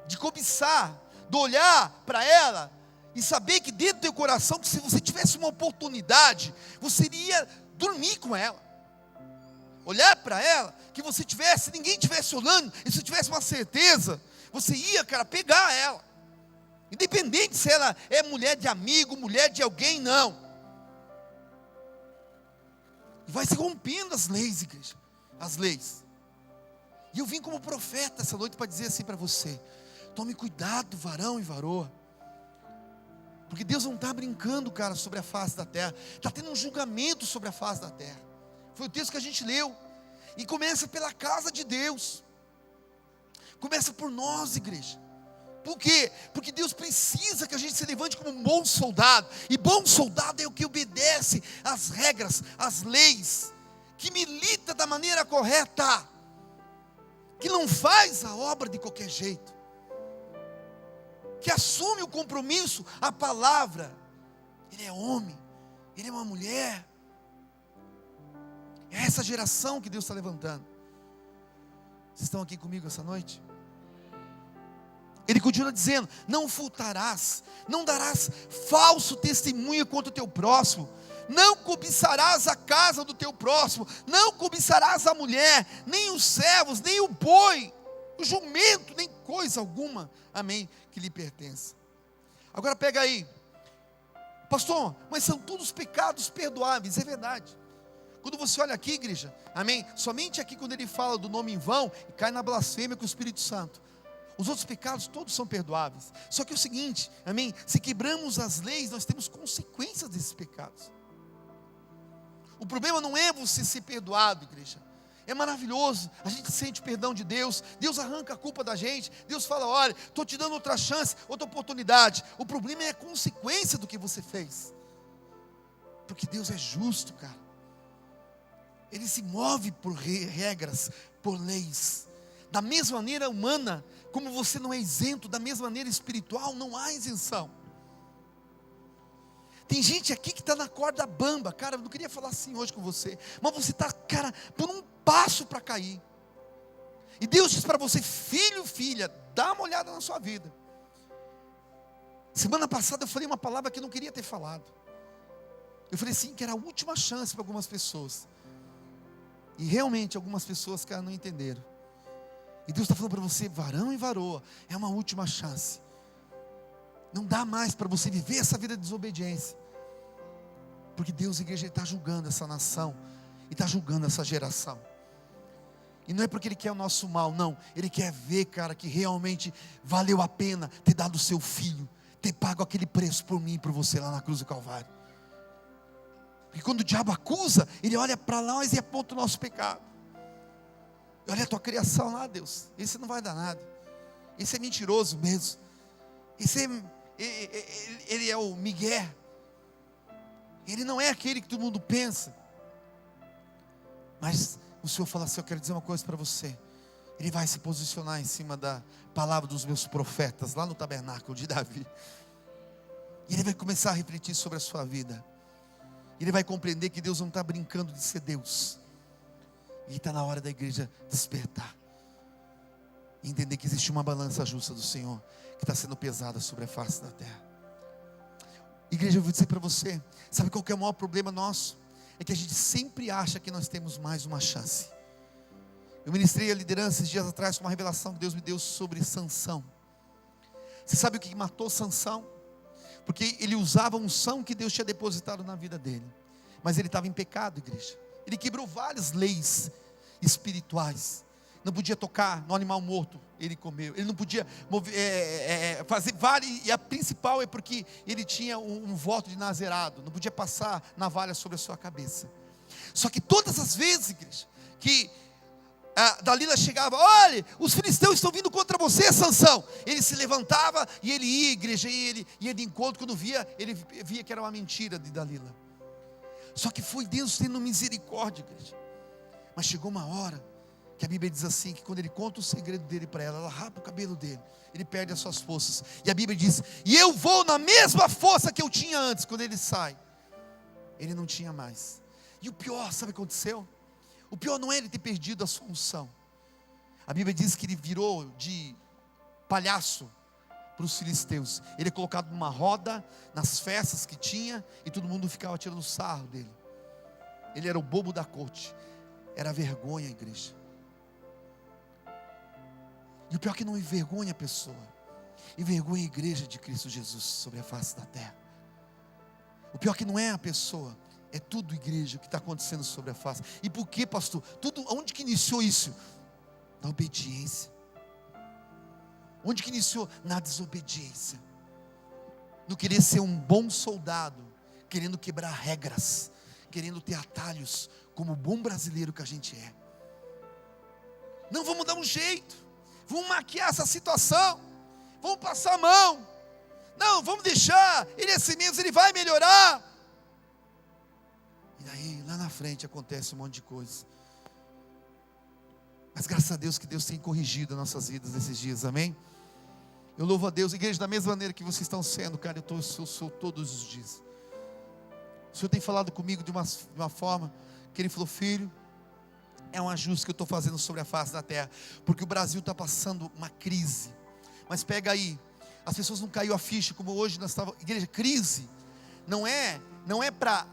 de cobiçar, de olhar para ela e saber que dentro do teu coração, que se você tivesse uma oportunidade, você iria dormir com ela, olhar para ela, que você tivesse, ninguém estivesse olhando, e se tivesse uma certeza, você ia, cara, pegar ela, independente se ela é mulher de amigo, mulher de alguém, não. E vai se rompendo as leis, igreja, as leis. E eu vim como profeta essa noite para dizer assim para você: tome cuidado, varão e varoa, porque Deus não está brincando, cara, sobre a face da terra. Está tendo um julgamento sobre a face da terra. Foi o texto que a gente leu. E começa pela casa de Deus. Começa por nós, igreja. Por quê? Porque Deus precisa que a gente se levante como um bom soldado. E bom soldado é o que obedece às regras, às leis, que milita da maneira correta, que não faz a obra de qualquer jeito, que assume o compromisso, a palavra. Ele é homem, ele é uma mulher. É essa geração que Deus está levantando. Vocês estão aqui comigo essa noite? Ele continua dizendo: não furtarás, não darás falso testemunho contra o teu próximo, Não cobiçarás a casa do teu próximo, não cobiçarás a mulher, nem os servos, nem o boi, o jumento, nem coisa alguma, amém, que lhe pertença. Agora pega aí, pastor, mas são todos pecados perdoáveis, é verdade. Quando você olha aqui, igreja, amém, somente aqui quando ele fala do nome em vão, cai na blasfêmia com o Espírito Santo. Os outros pecados todos são perdoáveis. Só que é o seguinte, amém, se quebramos as leis, nós temos consequências desses pecados. O problema não é você ser perdoado, igreja. É maravilhoso, a gente sente o perdão de Deus, Deus arranca a culpa da gente, Deus fala, olha, estou te dando outra chance, outra oportunidade. O problema é a consequência do que você fez. Porque Deus é justo, cara. Ele se move por regras, por leis. Da mesma maneira humana, como você não é isento, da mesma maneira espiritual, não há isenção. Tem gente aqui que está na corda bamba, cara, eu não queria falar assim hoje com você, mas você está, cara, por um passo para cair. E Deus diz para você, filho, filha, dá uma olhada na sua vida. Semana passada eu falei uma palavra que eu não queria ter falado. Eu falei assim, que era a última chance para algumas pessoas. E realmente algumas pessoas, cara, não entenderam. E Deus está falando para você, varão e varoa, é uma última chance. Não dá mais para você viver essa vida de desobediência. Porque Deus, igreja, está julgando essa nação. E está julgando essa geração. E não é porque Ele quer o nosso mal, não. Ele quer ver, cara, que realmente valeu a pena ter dado o seu filho. Ter pago aquele preço por mim e por você lá na cruz do Calvário. Porque quando o diabo acusa, ele olha para nós e aponta o nosso pecado. Olha a tua criação lá, Deus. Esse não vai dar nada. Esse é mentiroso mesmo. Ele é o Miguel. Ele não é aquele que todo mundo pensa. Mas o Senhor fala assim, eu quero dizer uma coisa para você. Ele vai se posicionar em cima da palavra dos meus profetas, lá no tabernáculo de Davi. E ele vai começar a refletir sobre a sua vida. Ele vai compreender que Deus não está brincando de ser Deus. E está na hora da igreja despertar. E entender que existe uma balança justa do Senhor, que está sendo pesada sobre a face da terra. Igreja, eu vou dizer para você, sabe qual que é o maior problema nosso? É que a gente sempre acha que nós temos mais uma chance. Eu ministrei a liderança esses dias atrás com uma revelação que Deus me deu sobre Sansão. Você sabe o que matou Sansão? Porque ele usava a unção que Deus tinha depositado na vida dele. Mas ele estava em pecado, igreja. Ele quebrou várias leis espirituais. Não podia tocar no animal morto, ele comeu. Ele não podia fazer várias, e a principal é porque ele tinha um voto de nazirado. Não podia passar navalha sobre a sua cabeça. Só que todas as vezes, igreja, que Dalila chegava, olha, os filisteus estão vindo contra você, Sansão. Ele se levantava e ele ia, igreja, e ele ia de encontro. Quando ele via que era uma mentira de Dalila. Só que foi Deus tendo misericórdia, igreja. Mas chegou uma hora que a Bíblia diz assim, que quando ele conta o segredo dele para ela rapa o cabelo dele, ele perde as suas forças. E a Bíblia diz, e eu vou na mesma força que eu tinha antes. Quando ele sai, ele não tinha mais. E o pior, sabe o que aconteceu? O pior não é ele ter perdido a sua unção. A Bíblia diz que ele virou de palhaço para os filisteus. Ele é colocado numa roda, nas festas que tinha, e todo mundo ficava tirando sarro dele. Ele era o bobo da corte. Era vergonha, igreja. E o pior é que não envergonha a pessoa, envergonha a igreja de Cristo Jesus sobre a face da terra. O pior é que não é a pessoa, é tudo, igreja, que está acontecendo sobre a face. E por que, pastor? Tudo, onde que iniciou isso? Na obediência. Onde que iniciou? Na desobediência. No querer ser um bom soldado, querendo quebrar regras, querendo ter atalhos, como o bom brasileiro que a gente é. Não, vamos dar um jeito, vamos maquiar essa situação, vamos passar a mão. Não, vamos deixar, ele é assim mesmo, ele vai melhorar. E daí, lá na frente acontece um monte de coisa. Mas graças a Deus que Deus tem corrigido as nossas vidas nesses dias, amém? Eu louvo a Deus, igreja, da mesma maneira que vocês estão sendo, cara, eu sou todos os dias. O Senhor tem falado comigo de uma forma, que Ele falou, filho, é um ajuste que eu estou fazendo sobre a face da terra, porque o Brasil está passando uma crise. Mas pega aí, as pessoas não caiu a ficha, como hoje nós estávamos, igreja, crise, não é não é para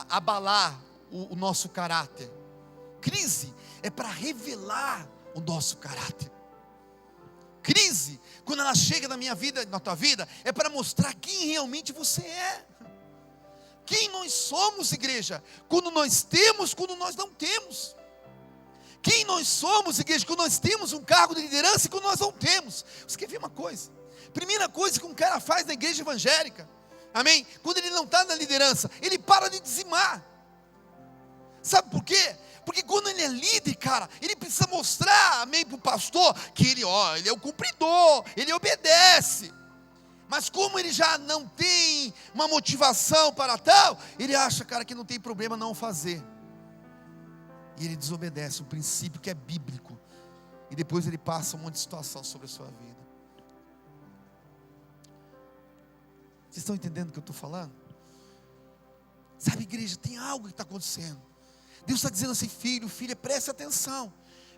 abalar o nosso caráter. Crise é para revelar o nosso caráter. Crise, quando ela chega na minha vida, na tua vida, é para mostrar quem realmente você é. Quem nós somos, igreja, quando nós temos, quando nós não temos. Quem nós somos, igreja, quando nós temos um cargo de liderança e quando nós não temos. Você quer ver uma coisa? Primeira coisa que um cara faz na igreja evangélica, amém? Quando ele não está na liderança, ele para de dizimar. Sabe por quê? Porque quando ele é líder, cara, ele precisa mostrar, amém, para o pastor, que ele é o cumpridor, ele obedece. Mas como ele já não tem uma motivação para tal, ele acha, cara, que não tem problema não fazer. E ele desobedece um princípio que é bíblico. E depois ele passa um monte de situação sobre a sua vida. Vocês estão entendendo o que eu estou falando? Sabe, igreja, tem algo que está acontecendo. Deus está dizendo assim: filho, filha, preste atenção.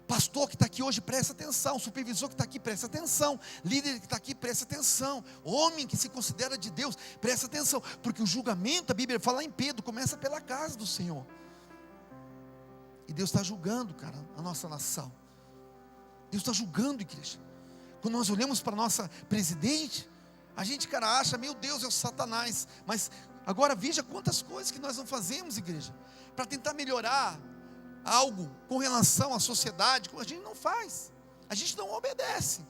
Pastor que está aqui hoje, preste atenção. Supervisor que está aqui, preste atenção. Líder que está aqui, preste atenção. Homem que se considera de Deus, preste atenção. Porque o julgamento, a Bíblia fala em Pedro, começa pela casa do Senhor. E Deus está julgando, cara, a nossa nação. Deus está julgando, igreja. Quando nós olhamos para a nossa presidente, a gente, cara, acha, meu Deus, é o Satanás. Mas agora veja quantas coisas que nós não fazemos, igreja, para tentar melhorar algo com relação à sociedade. A gente não faz, a gente não obedece.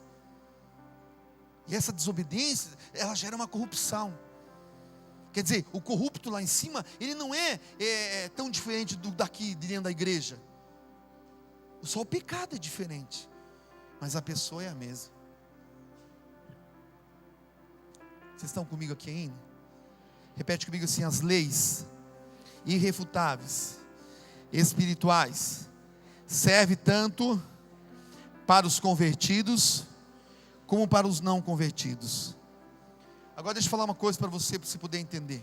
E essa desobediência, ela gera uma corrupção. Quer dizer, o corrupto lá em cima, ele não é tão diferente do daqui, de dentro da igreja. Só o pecado é diferente, mas a pessoa é a mesma. Vocês estão comigo aqui ainda? Repete comigo assim: as leis irrefutáveis, espirituais, servem tanto para os convertidos, como para os não convertidos. Agora deixa eu falar uma coisa para você poder entender.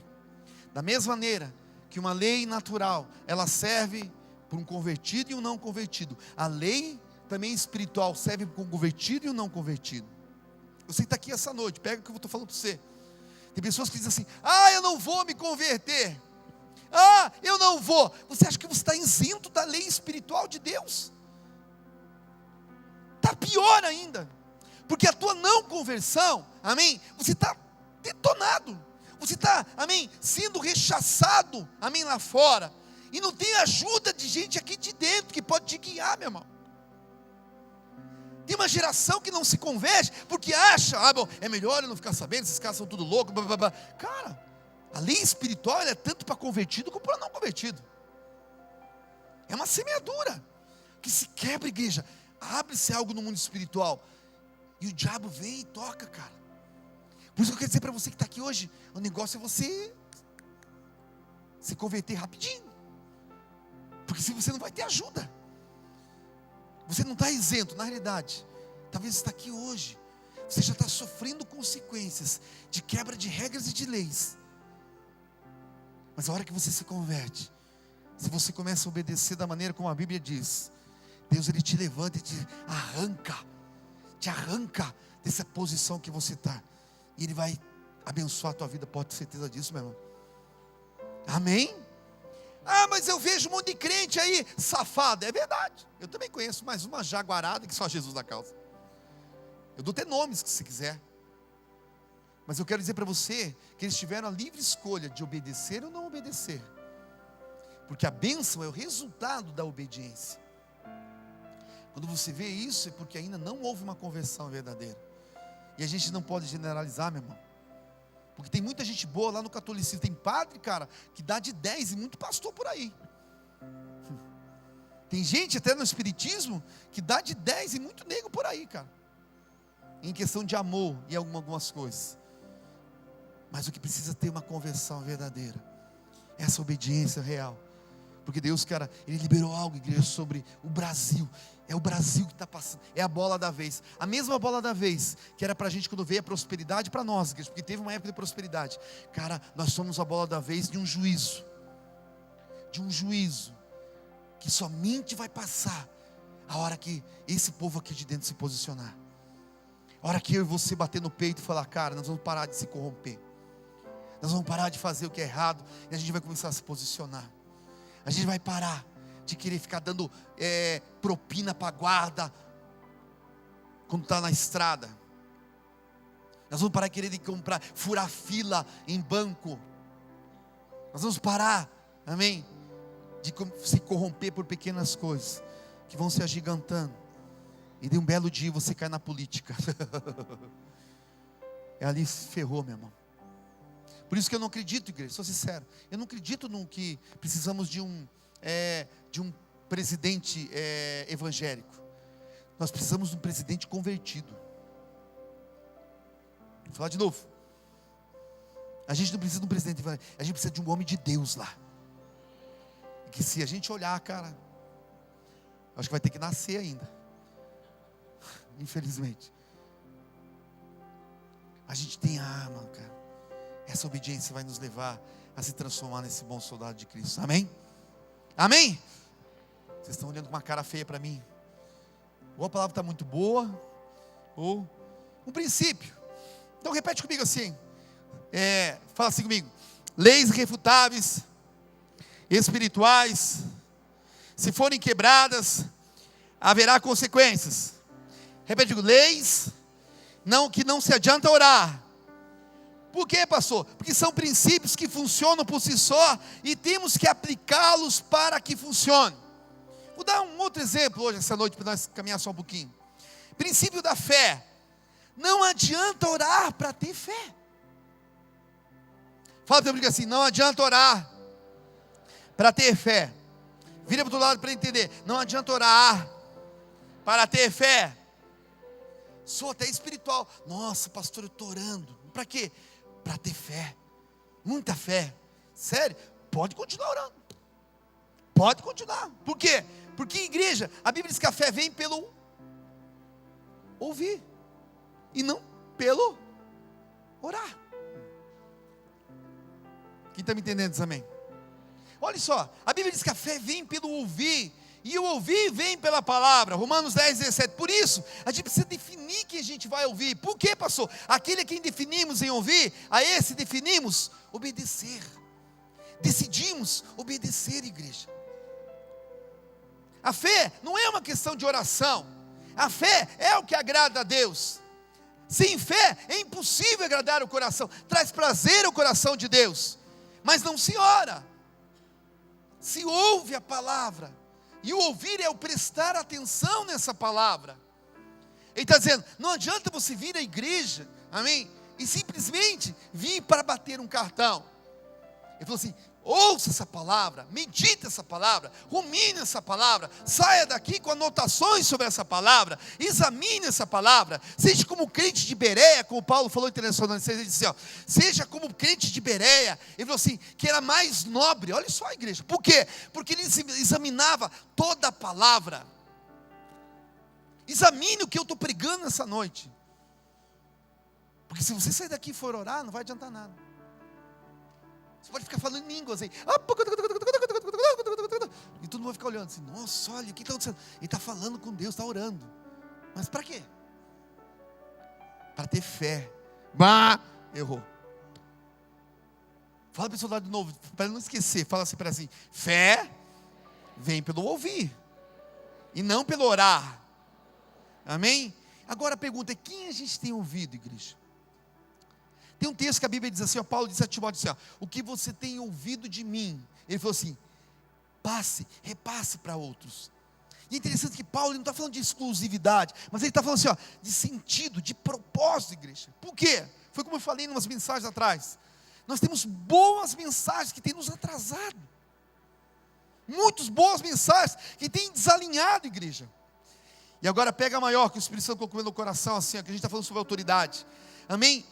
Da mesma maneira que uma lei natural, ela serve para um convertido e um não convertido, a lei também espiritual serve para um convertido e um não convertido. Você está aqui essa noite, pega o que eu estou falando para você. Tem pessoas que dizem assim: eu não vou me converter. Eu não vou. Você acha que você está isento da lei espiritual de Deus? Está pior ainda, porque a tua não conversão, amém, você está detonado, você está, amém, sendo rechaçado, amém, lá fora, e não tem ajuda de gente aqui de dentro que pode te guiar, meu irmão. Tem uma geração que não se converte porque acha, bom, é melhor eu não ficar sabendo, esses caras são tudo loucos, blá, blá, blá. Cara, a lei espiritual é tanto para convertido como para não convertido. É uma semeadura que se quebra, igreja. Abre-se algo no mundo espiritual e o diabo vem e toca, cara. Por isso que eu quero dizer para você que está aqui hoje, o negócio é você se converter rapidinho, porque se você não vai ter ajuda, você não está isento. Na realidade, talvez você está aqui hoje, você já está sofrendo consequências de quebra de regras e de leis. Mas a hora que você se converte, se você começa a obedecer da maneira como a Bíblia diz, Deus, Ele te levanta e te arranca dessa posição que você está, e Ele vai abençoar a tua vida, pode ter certeza disso, meu irmão. Amém? Mas eu vejo um monte de crente aí, safado. É verdade, eu também conheço mais uma jaguarada que só Jesus na causa. Eu dou até nomes se quiser. Mas eu quero dizer para você que eles tiveram a livre escolha de obedecer ou não obedecer, porque a bênção é o resultado da obediência. Quando você vê isso, é porque ainda não houve uma conversão verdadeira. E a gente não pode generalizar, meu irmão, porque tem muita gente boa lá no catolicismo. Tem padre, cara, que dá de 10 e muito pastor por aí. Tem gente até no espiritismo que dá de 10 e muito nego por aí, cara, em questão de amor e algumas coisas. Mas o que precisa ter uma conversão verdadeira, essa obediência real. Porque Deus, cara, Ele liberou algo, igreja, sobre o Brasil. É o Brasil que está passando, é a bola da vez. A mesma bola da vez que era para a gente quando veio a prosperidade para nós, igreja, porque teve uma época de prosperidade. Cara, nós somos a bola da vez de um juízo. De um juízo que somente vai passar a hora que esse povo aqui de dentro se posicionar. A hora que eu e você bater no peito e falar: cara, nós vamos parar de se corromper. Nós vamos parar de fazer o que é errado e a gente vai começar a se posicionar. A gente vai parar de querer ficar dando propina para guarda quando está na estrada. Nós vamos parar de querer comprar, furar fila em banco. Nós vamos parar, amém, de se corromper por pequenas coisas que vão se agigantando. E de um belo dia você cai na política. Ali se ferrou, meu irmão. Por isso que eu não acredito, igreja, sou sincero. Eu não acredito no que precisamos de um presidente evangélico. Nós precisamos de um presidente convertido. Vou falar de novo. A gente não precisa de um presidente evangélico, a gente precisa de um homem de Deus lá. Que se a gente olhar, cara, acho que vai ter que nascer ainda. Infelizmente. A gente tem a arma, cara. Essa obediência vai nos levar a se transformar nesse bom soldado de Cristo. Amém? Amém? Vocês estão olhando com uma cara feia para mim. Ou a palavra está muito boa, ou um princípio. Então repete comigo assim. Fala assim comigo. Leis irrefutáveis, espirituais, se forem quebradas, haverá consequências. Repete comigo. Leis que não se adianta orar. Por quê, pastor? Porque são princípios que funcionam por si só e temos que aplicá-los para que funcione. Vou dar um outro exemplo hoje, essa noite, para nós caminhar só um pouquinho. Princípio da fé. Não adianta orar para ter fé. Fala para eu assim, não adianta orar para ter fé. Vira para o outro lado para entender. Não adianta orar para ter fé. Sou até espiritual. Nossa, pastor, eu estou orando. Para quê? Para ter fé. Muita fé. Sério? Pode continuar orando. Pode continuar. Por quê? Porque, igreja, a Bíblia diz que a fé vem pelo ouvir. E não pelo orar. Quem está me entendendo diz amém? Olha só, a Bíblia diz que a fé vem pelo ouvir. E o ouvir vem pela palavra. Romanos 10, 17. Por isso, a gente precisa definir quem a gente vai ouvir. Por quê, pastor? Aquele a quem definimos em ouvir, a esse definimos obedecer. Decidimos obedecer, igreja. A fé não é uma questão de oração. A fé é o que agrada a Deus. Sem fé é impossível agradar o coração. Traz prazer ao coração de Deus. Mas não se ora. Se ouve a palavra. E o ouvir é o prestar atenção nessa palavra. Ele está dizendo, não adianta você vir à igreja, amém? E simplesmente vir para bater um cartão. Ele falou assim, ouça essa palavra, medite essa palavra, rumine essa palavra, saia daqui com anotações sobre essa palavra, examine essa palavra, seja como crente de Bereia, como Paulo falou internacionalmente, ele disse assim, seja como crente de Bereia, ele falou assim, que era mais nobre, olha só a igreja, por quê? Porque ele examinava toda a palavra. Examine o que eu estou pregando nessa noite, porque se você sair daqui e for orar, não vai adiantar nada. Você pode ficar falando em línguas aí. E todo mundo vai ficar olhando assim. Nossa, olha, o que está acontecendo? Ele está falando com Deus, está orando. Mas para quê? Para ter fé. Errou. Fala para o seu lado de novo, para não esquecer. Fala assim para assim. Fé vem pelo ouvir. E não pelo orar. Amém? Agora a pergunta é, quem a gente tem ouvido, igreja? Tem um texto que a Bíblia diz assim, Paulo disse a Timóteo assim, o que você tem ouvido de mim, ele falou assim, repasse para outros. E é interessante que Paulo não está falando de exclusividade, mas ele está falando assim, de sentido, de propósito, igreja. Por quê? Foi como eu falei em umas mensagens atrás, nós temos boas mensagens que têm nos atrasado, muitas boas mensagens que têm desalinhado, igreja. E agora pega a maior, que o Espírito Santo colocou no coração, assim, que a gente está falando sobre autoridade, amém?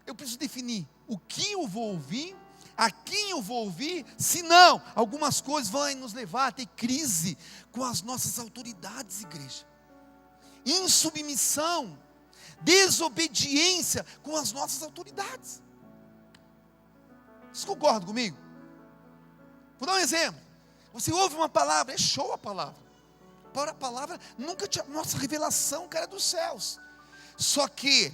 Eu preciso definir o que eu vou ouvir, a quem eu vou ouvir, senão algumas coisas vão nos levar a ter crise com as nossas autoridades, igreja. Insubmissão, desobediência com as nossas autoridades. Vocês concordam comigo? Vou dar um exemplo. Você ouve uma palavra, é show a palavra. Para a palavra, nunca tinha, nossa revelação, cara, dos céus. Só que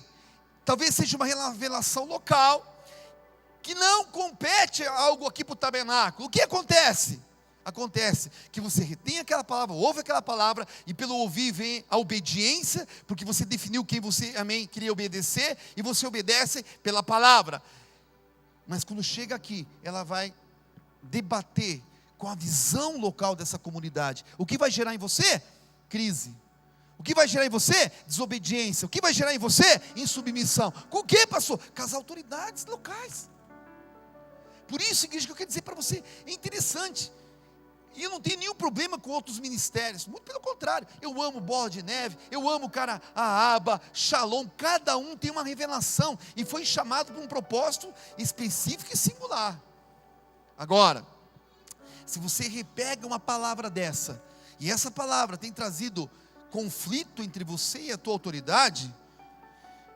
talvez seja uma revelação local, que não compete algo aqui para o tabernáculo. O que acontece? Acontece que você retém aquela palavra, ouve aquela palavra, e pelo ouvir vem a obediência, porque você definiu quem você, amém, queria obedecer, e você obedece pela palavra. Mas quando chega aqui, ela vai debater com a visão local dessa comunidade. O que vai gerar em você? Crise. O que vai gerar em você? Desobediência. O que vai gerar em você? Insubmissão. Com o que, pastor? Com as autoridades locais. Por isso, igreja, que eu quero dizer para você, é interessante. E eu não tenho nenhum problema com outros ministérios, muito pelo contrário. Eu amo Bola de Neve, eu amo, cara, a Aba, Shalom. Cada um tem uma revelação e foi chamado para um propósito específico e singular. Agora, se você repega uma palavra dessa, e essa palavra tem trazido conflito entre você e a tua autoridade,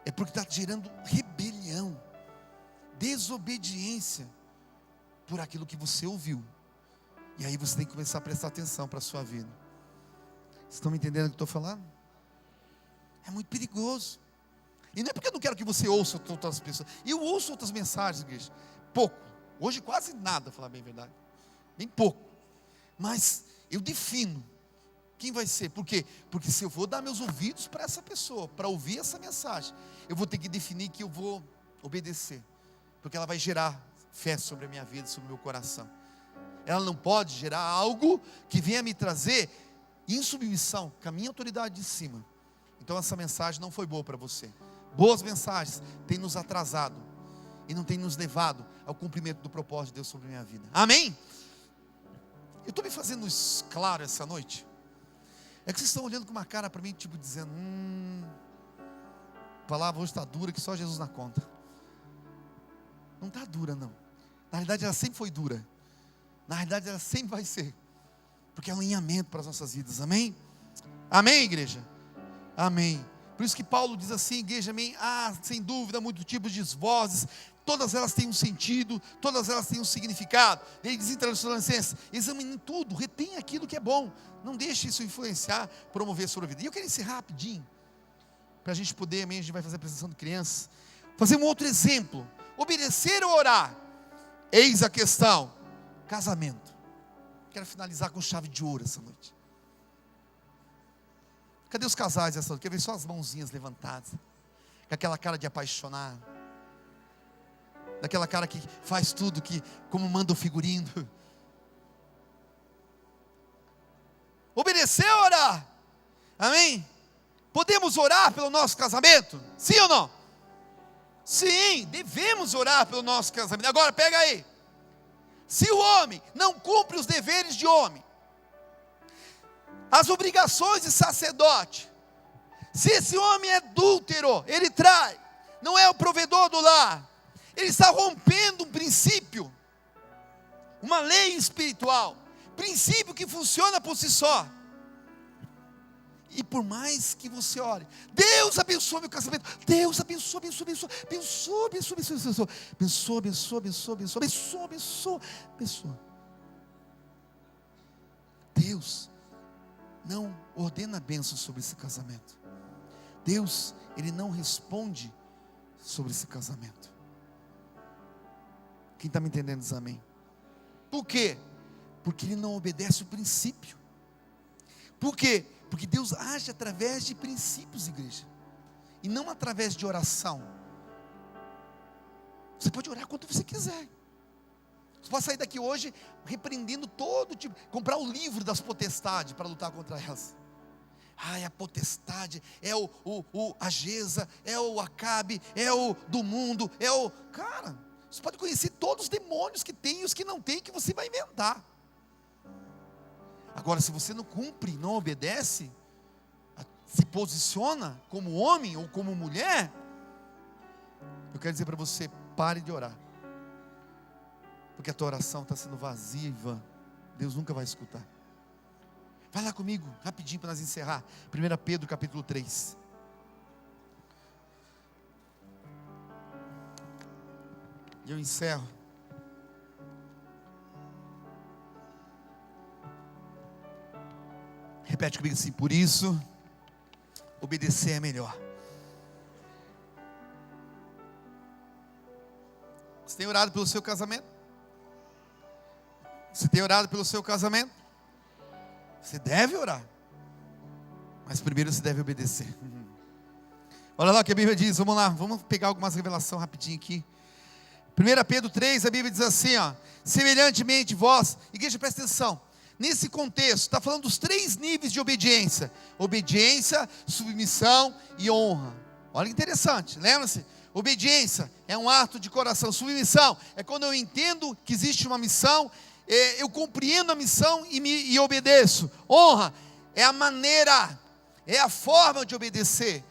é porque está gerando rebelião, desobediência por aquilo que você ouviu. E aí você tem que começar a prestar atenção para a sua vida. Vocês estão me entendendo o que eu estou falando? É muito perigoso. E não é porque eu não quero que você ouça outras pessoas. Eu ouço outras mensagens, igreja. Pouco. Hoje quase nada, falar bem a verdade. Bem pouco. Mas eu defino quem vai ser. Por quê? Porque se eu vou dar meus ouvidos para essa pessoa, para ouvir essa mensagem, eu vou ter que definir que eu vou obedecer. Porque ela vai gerar fé sobre a minha vida, sobre o meu coração. Ela não pode gerar algo que venha me trazer insubmissão com a minha autoridade de cima. Então essa mensagem não foi boa para você. Boas mensagens têm nos atrasado e não têm nos levado ao cumprimento do propósito de Deus sobre a minha vida. Amém? Eu estou me fazendo isso claro essa noite. É que vocês estão olhando com uma cara para mim, tipo dizendo, a palavra hoje está dura, que só Jesus na conta. Não está dura não. Na realidade ela sempre foi dura. Na realidade ela sempre vai ser, porque é um alinhamento para as nossas vidas, amém? Amém, igreja? Amém. Por isso que Paulo diz assim, igreja, amém? Sem dúvida, muitos tipos de vozes, todas elas têm um sentido, todas elas têm um significado. Ele diz em Tessalonicenses, examine tudo, retém aquilo que é bom, não deixe isso influenciar, promover a sua vida. E eu quero encerrar rapidinho, para a gente poder, amém? A gente vai fazer a apresentação de crianças, fazer um outro exemplo, obedecer ou orar, eis a questão. Casamento. Quero finalizar com chave de ouro essa noite. Cadê os casais essa noite? Quer ver só as mãozinhas levantadas, com aquela cara de apaixonado, daquela cara que faz tudo que, como manda o figurino. Obedecer ou orar? Amém? Podemos orar pelo nosso casamento? Sim ou não? Sim, devemos orar pelo nosso casamento. Agora pega aí. Se o homem não cumpre os deveres de homem, as obrigações de sacerdote, se esse homem é adúltero, ele trai, não é o provedor do lar, ele está rompendo um princípio, uma lei espiritual, princípio que funciona por si só. E por mais que você ore, Deus abençoe meu casamento, Deus abençoe, abençoe, abençoe, abençoe, abençoe, abençoe, abençoe, abençoe, abençoe, abençoe, abençoe, abençoe, abençoe. Deus não ordena bênção sobre esse casamento. Deus, Ele não responde sobre esse casamento. Quem está me entendendo diz amém. Por quê? Porque Ele não obedece o princípio. Por quê? Porque Deus age através de princípios, igreja, e não através de oração. Você pode orar quanto você quiser. Você pode sair daqui hoje repreendendo todo tipo, comprar o livro das potestades para lutar contra elas. A potestade é a Jeza, é o Acabe, é o do mundo, é o... Cara, você pode conhecer todos os demônios que tem e os que não tem, que você vai inventar. Agora, se você não cumpre, não obedece, se posiciona como homem ou como mulher, eu quero dizer para você, pare de orar, porque a tua oração está sendo vazia e vã. Deus nunca vai escutar. Vai lá comigo, rapidinho para nós encerrar. 1 Pedro capítulo 3. E eu encerro. Repete comigo assim: por isso, obedecer é melhor. Você tem orado pelo seu casamento? Você tem orado pelo seu casamento? Você deve orar. Mas primeiro você deve obedecer. Olha lá o que a Bíblia diz, vamos lá, vamos pegar algumas revelações rapidinho aqui. 1 Pedro 3, a Bíblia diz assim, ó, semelhantemente vós, igreja, presta atenção, nesse contexto, está falando dos 3 níveis de obediência: obediência, submissão e honra. Olha que interessante, lembra-se? Obediência é um ato de coração, submissão é quando eu entendo que existe uma missão, eu compreendo a missão e obedeço. Honra é a maneira, é a forma de obedecer.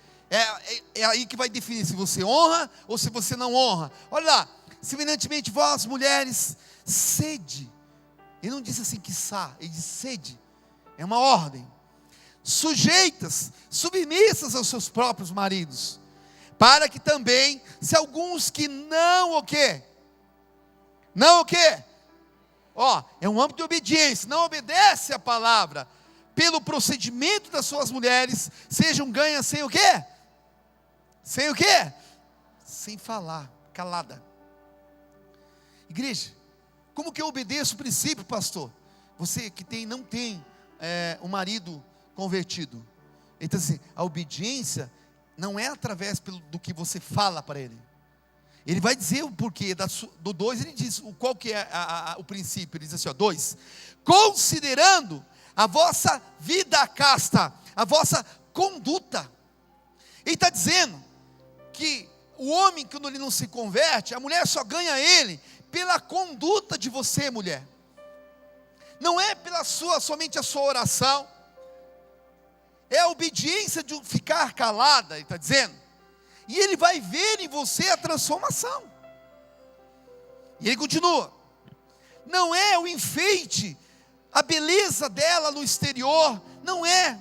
É aí que vai definir se você honra ou se você não honra. Olha lá, semelhantemente vós, mulheres, sede. Ele não disse assim, quiçá, ele disse sede. É uma ordem. Sujeitas, submissas aos seus próprios maridos, para que também, se alguns que não o quê? Não o quê? É um âmbito de obediência, não obedece a palavra, pelo procedimento das suas mulheres, sejam ganhas sem o quê? Sem o quê? Sem falar, calada. Igreja, como que eu obedeço o princípio, pastor? Você que não tem um marido convertido. Então assim, a obediência não é através do que você fala para ele. Ele vai dizer o porquê, do 2 ele diz, qual que é o princípio, ele diz assim, 2, considerando a vossa vida casta, a vossa conduta. Ele está dizendo que o homem, quando ele não se converte, a mulher só ganha ele pela conduta de você, mulher. Não é somente a sua oração, é a obediência de ficar calada, ele está dizendo. E ele vai ver em você a transformação. E ele continua, não é o enfeite, a beleza dela no exterior, não é.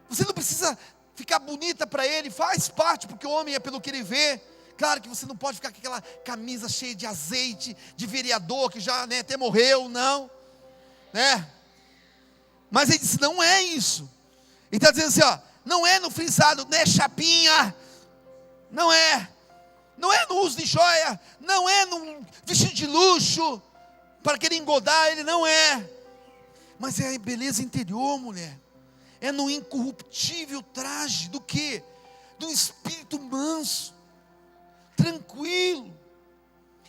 Você não precisa ficar bonita para ele, faz parte, porque o homem é pelo que ele vê. Claro que você não pode ficar com aquela camisa cheia de azeite, de vereador, que já até morreu, não. Mas ele disse, não é isso. Ele está dizendo assim, não é no frisado, não é chapinha, não é no uso de joia, não é no vestido de luxo, para querer engodar, ele não é. Mas é a beleza interior, mulher. É no incorruptível traje do quê? Do espírito manso, tranquilo.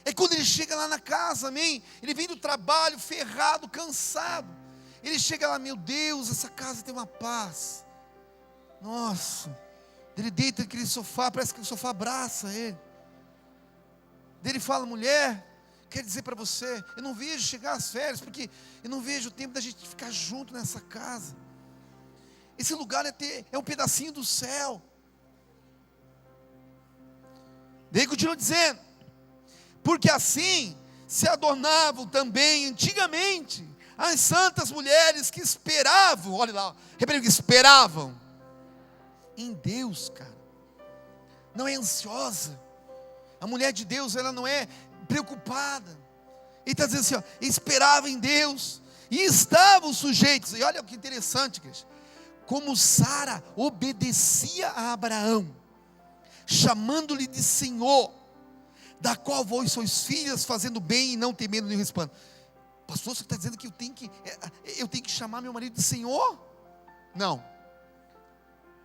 É quando ele chega lá na casa, amém? Ele vem do trabalho, ferrado, cansado. Ele chega lá, meu Deus, essa casa tem uma paz. Nossa, ele deita naquele sofá, parece que o sofá abraça ele. Ele fala, mulher, quero dizer para você, eu não vejo chegar as férias, porque eu não vejo o tempo da gente ficar junto nessa casa. Esse lugar é um pedacinho do céu. Daí continua dizendo, porque assim se adornavam também antigamente as santas mulheres que esperavam, olha lá, repetindo, que esperavam em Deus, cara. Não é ansiosa. A mulher de Deus, ela não é preocupada. Ele está dizendo assim, esperava em Deus e estavam sujeitos. E olha que interessante, queridos. Como Sara obedecia a Abraão, chamando-lhe de Senhor, da qual vós sois filhas, fazendo bem e não temendo nenhum espanto. Pastor, você está dizendo que eu tenho que chamar meu marido de Senhor? Não.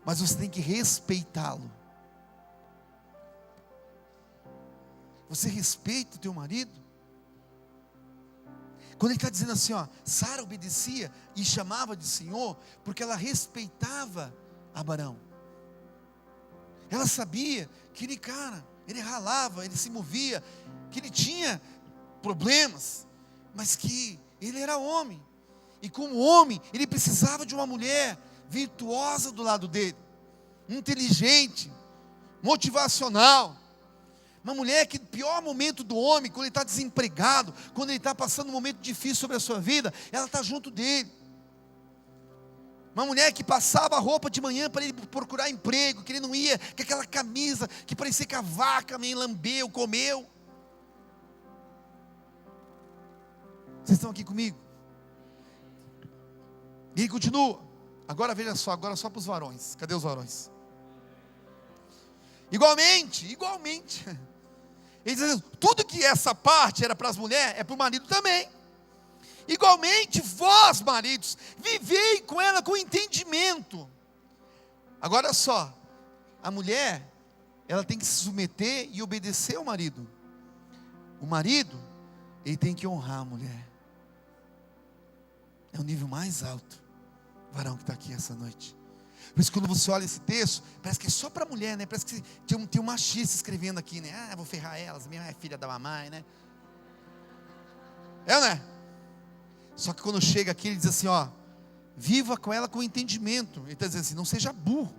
Mas você tem que respeitá-lo. Você respeita o teu marido? Quando ele está dizendo assim, Sara obedecia e chamava de Senhor, porque ela respeitava Abraão. Ela sabia que ele ralava, ele se movia, que ele tinha problemas, mas que ele era homem. E como homem, ele precisava de uma mulher virtuosa do lado dele, inteligente, motivacional. Uma mulher que no pior momento do homem, quando ele está desempregado, quando ele está passando um momento difícil sobre a sua vida, ela está junto dele. Uma mulher que passava a roupa de manhã para ele procurar emprego, que ele não ia com aquela camisa que parecia que a vaca meio lambeu, comeu. Vocês estão aqui comigo? E ele continua. Agora veja só, agora só para os varões. Cadê os varões? Igualmente, Ele diz assim, tudo que essa parte era para as mulheres, é para o marido também. Igualmente, vós, maridos, vivei com ela com entendimento. Agora só, a mulher, ela tem que se submeter e obedecer ao marido. O marido, ele tem que honrar a mulher. É o nível mais alto, o varão que está aqui essa noite. Por isso, quando você olha esse texto, parece que é só para mulher, né? Parece que tem um machista escrevendo aqui, né? Ah, vou ferrar elas, minha é filha da mamãe, né? É ou não é? Só que quando chega aqui, ele diz assim, ó, viva com ela com entendimento. Ele está dizendo assim, não seja burro.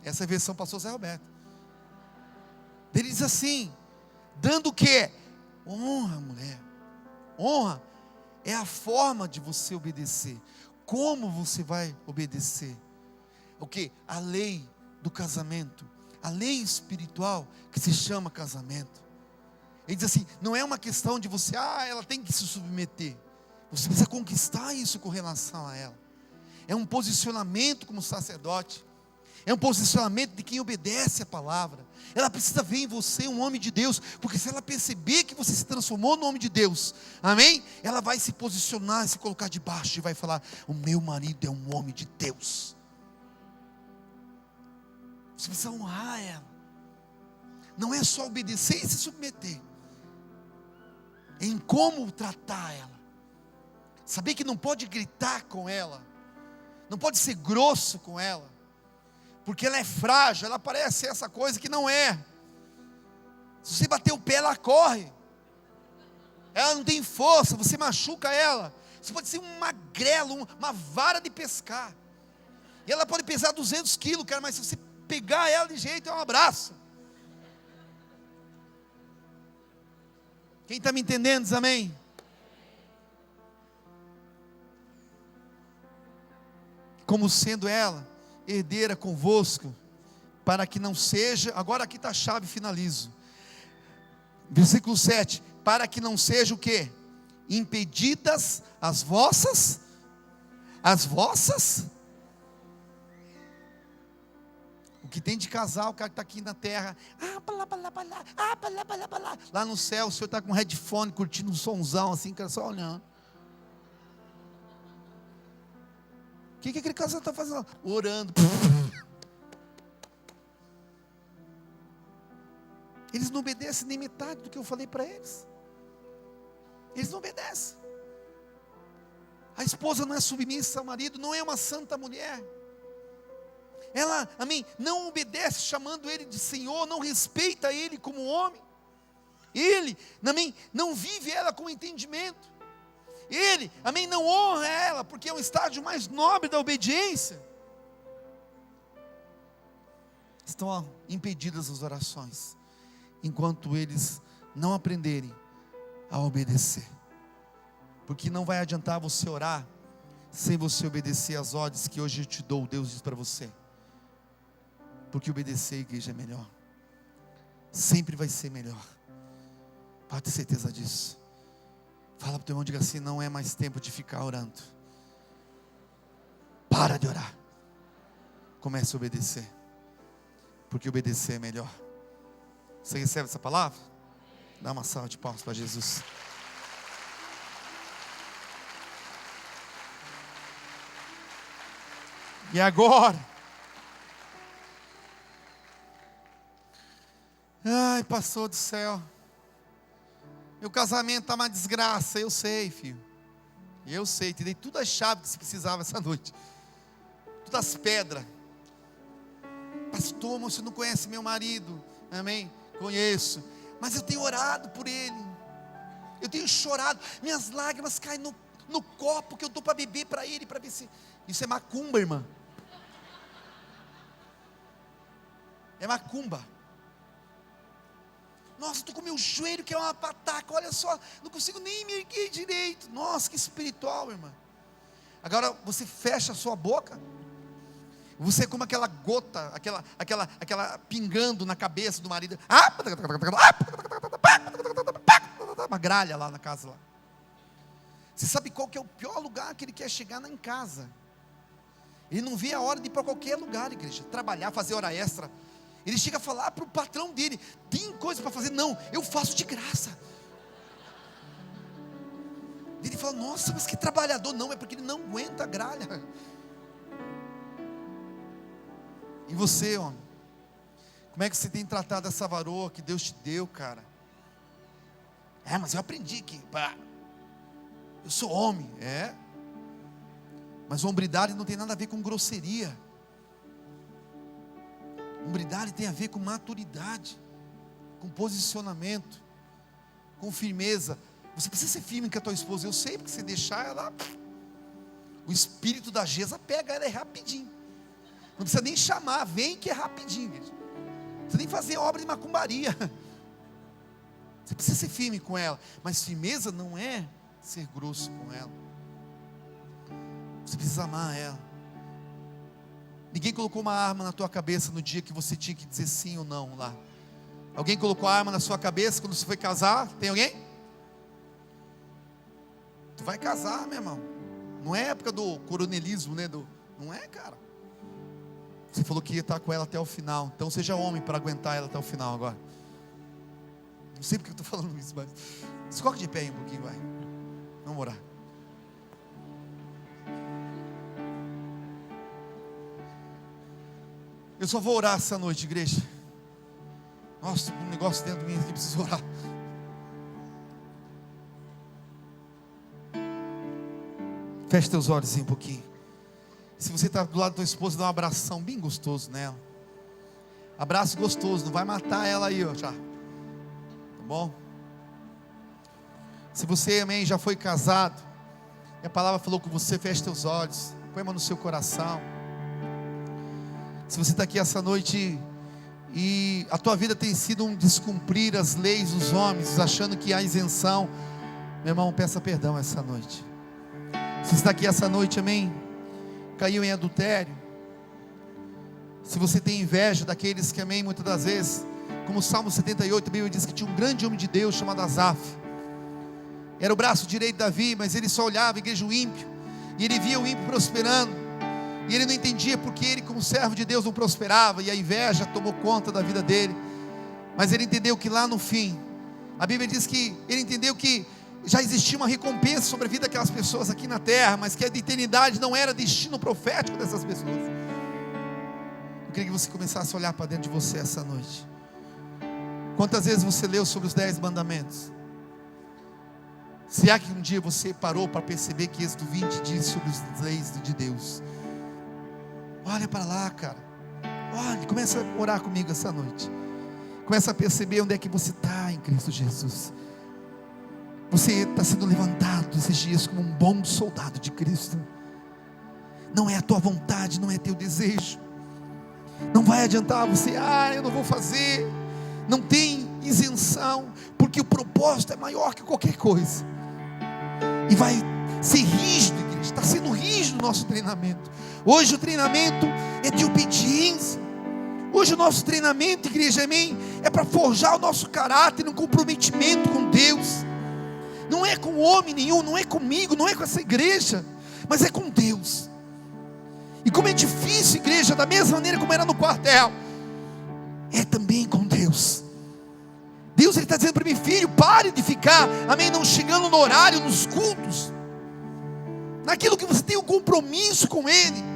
Essa versão passou Zé Roberto. Ele diz assim, dando o quê? Honra, mulher. Honra é a forma de você obedecer. Como você vai obedecer? O quê? A lei do casamento. A lei espiritual que se chama casamento. Ele diz assim, não é uma questão de você, ela tem que se submeter. Você precisa conquistar isso com relação a ela. É um posicionamento como sacerdote. É um posicionamento de quem obedece a palavra. Ela precisa ver em você um homem de Deus, porque se ela perceber que você se transformou no homem de Deus, amém? Ela vai se posicionar, se colocar debaixo e vai falar, o meu marido é um homem de Deus. Você precisa honrar ela. Não é só obedecer e se submeter, é em como tratar ela. Saber que não pode gritar com ela, não pode ser grosso com ela, porque ela é frágil, ela parece essa coisa que não é. Se você bater o pé, ela corre. Ela não tem força, você machuca ela. Você pode ser um magrelo, uma vara de pescar. E ela pode pesar 200 quilos, cara, mas se você pegar ela de jeito, é um abraço. Quem está me entendendo, diz amém? Como sendo ela herdeira convosco, para que não seja, agora aqui está a chave, finalizo, versículo 7, para que não seja o quê? Impedidas as vossas, o que tem de casal, o cara que está aqui na terra, lá no céu, o senhor está com um headphone, curtindo um sonzão assim, cara, só olhando. O que aquele casal está fazendo? Orando. Eles não obedecem nem metade do que eu falei para eles. Eles não obedecem. A esposa não é submissa ao marido, não é uma santa mulher. Ela, amém, não obedece chamando ele de Senhor, não respeita ele como homem. Ele, amém, não vive ela com entendimento. Ele, amém, não honra ela, porque é um estágio mais nobre da obediência. Estão impedidas as orações, enquanto eles não aprenderem a obedecer. Porque não vai adiantar você orar, sem você obedecer às ordens que hoje eu te dou, Deus diz para você. Porque obedecer, igreja, é melhor. Sempre vai ser melhor. Pode ter certeza disso. Fala para o teu irmão, diga assim, não é mais tempo de ficar orando. Para de orar. Comece a obedecer. Porque obedecer é melhor. Você recebe essa palavra? Dá uma salva de palmas para Jesus. E agora? Ai, pastor do céu. Meu casamento está uma desgraça, eu sei, filho. Eu sei, te dei todas as chaves que você precisava essa noite. Todas as pedras. Pastor, mas você não conhece meu marido. Amém? Conheço. Mas eu tenho orado por ele. Eu tenho chorado. Minhas lágrimas caem no copo que eu dou para beber para ele, para ver se... Isso é macumba, irmã. É macumba. Nossa, estou com meu joelho que é uma pataca, olha só, não consigo nem me erguer direito. Nossa, que espiritual, irmã. Agora você fecha a sua boca, você é como aquela gota, aquela pingando na cabeça do marido. Uma gralha lá na casa lá. Você sabe qual que é o pior lugar que ele quer chegar em casa? Ele não vê a hora de ir para qualquer lugar, igreja, trabalhar, fazer hora extra. Ele chega a falar para o patrão dele: tem coisa para fazer? Não, eu faço de graça. Ele fala: nossa, mas que trabalhador. Não, é porque ele não aguenta a gralha. E você, homem, como é que você tem tratado essa varoa que Deus te deu, cara? Mas eu aprendi que eu sou homem. Mas hombridade não tem nada a ver com grosseria. Hombridade tem a ver com maturidade, com posicionamento, com firmeza. Você precisa ser firme com a tua esposa. Eu sei, porque se deixar ela, o espírito da Gesa pega ela rapidinho. Não precisa nem chamar, vem que é rapidinho. Não precisa nem fazer obra de macumbaria. Você precisa ser firme com ela. Mas firmeza não é ser grosso com ela. Você precisa amar ela. Ninguém colocou uma arma na tua cabeça no dia que você tinha que dizer sim ou não lá. Alguém colocou a arma na sua cabeça quando você foi casar? Tem alguém? Tu vai casar, meu irmão. Não é época do coronelismo, né? Não é, cara. Você falou que ia estar com ela até o final. Então seja homem para aguentar ela até o final agora. Não sei porque eu estou falando isso, mas se coloca de pé aí um pouquinho, vai. Vamos orar. Eu só vou orar essa noite, igreja. Nossa, um negócio dentro de mim aqui, preciso orar. Feche teus olhos um pouquinho. Se você está do lado da tua esposa, dá um abração bem gostoso nela. Abraço gostoso, não vai matar ela aí, ó, já. Tá bom? Se você, amém, já foi casado, e a palavra falou com você, feche teus olhos, põe a mão no seu coração. Se você está aqui essa noite e a tua vida tem sido um descumprir as leis dos homens, achando que há isenção, meu irmão, peça perdão essa noite. Se você está aqui essa noite, amém, caiu em adultério, se você tem inveja daqueles que, amém, muitas das vezes, como o Salmo 78, a Bíblia diz que tinha um grande homem de Deus chamado Asaf, era o braço direito de Davi, mas ele só olhava a igreja o ímpio, e ele via o ímpio prosperando, e ele não entendia porque ele, como servo de Deus, não prosperava, e a inveja tomou conta da vida dele. Mas ele entendeu que lá no fim, a Bíblia diz que ele entendeu que já existia uma recompensa sobre a vida daquelas pessoas aqui na terra, mas que a eternidade não era destino profético dessas pessoas. Eu queria que você começasse a olhar para dentro de você essa noite. Quantas vezes você leu sobre os 10 mandamentos? Será que um dia você parou para perceber que Êxodo 20 diz sobre as leis de Deus? Olha para lá, cara. Olha, começa a orar comigo essa noite. Começa a perceber onde é que você está em Cristo Jesus. Você está sendo levantado esses dias como um bom soldado de Cristo. Não é a tua vontade, não é teu desejo. Não vai adiantar você, eu não vou fazer. Não tem isenção, porque o propósito é maior que qualquer coisa. E vai ser rígido, igreja. Está sendo rígido o nosso treinamento. Hoje o treinamento é de obediência. Hoje o nosso treinamento, igreja, amém, é para forjar o nosso caráter, um comprometimento com Deus. Não é com homem nenhum, não é comigo, não é com essa igreja, mas é com Deus. E como é difícil, igreja, da mesma maneira como era no quartel, é também com Deus. Deus, Ele está dizendo para mim: filho, pare de ficar, amém, não chegando no horário, nos cultos, naquilo que você tem um compromisso com Ele.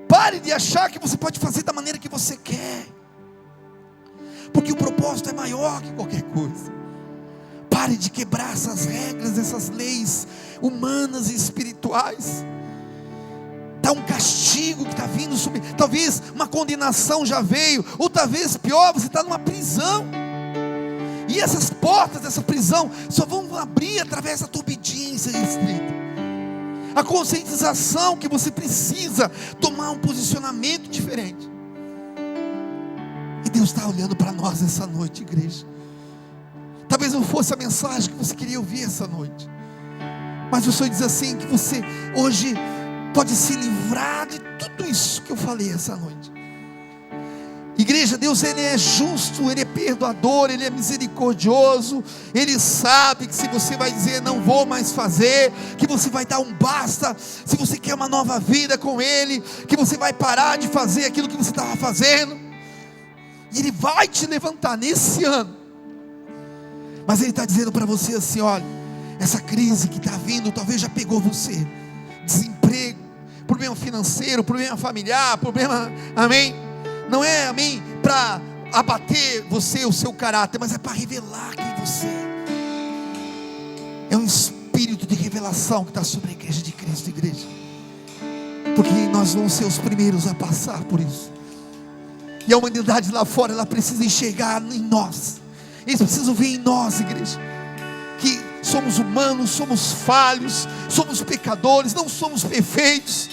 Pare de achar que você pode fazer da maneira que você quer, porque o propósito é maior que qualquer coisa. Pare de quebrar essas regras, essas leis humanas e espirituais. Está um castigo que está vindo sobre, talvez uma condenação já veio, ou talvez pior, você está numa prisão, e essas portas dessa prisão só vão abrir através da tua obediência restrita. A conscientização que você precisa tomar um posicionamento diferente. E Deus está olhando para nós essa noite, igreja. Talvez não fosse a mensagem que você queria ouvir essa noite, mas o Senhor diz assim, que você hoje pode se livrar de tudo isso que eu falei essa noite. Igreja, Deus, Ele é justo, Ele é perdoador, Ele é misericordioso. Ele sabe que se você vai dizer não vou mais fazer, que você vai dar um basta. Se você quer uma nova vida com Ele, que você vai parar de fazer aquilo que você estava fazendo. E Ele vai te levantar nesse ano. Mas Ele está dizendo para você assim: olha, essa crise que está vindo, talvez já pegou você. Desemprego, problema financeiro, problema familiar, problema, amém? Não é, amém, para abater você, o seu caráter, mas é para revelar quem você é. É um espírito de revelação que está sobre a igreja de Cristo, igreja. Porque nós vamos ser os primeiros a passar por isso. E a humanidade lá fora, ela precisa enxergar em nós. Eles precisam ver em nós, igreja, que somos humanos, somos falhos, somos pecadores, não somos perfeitos,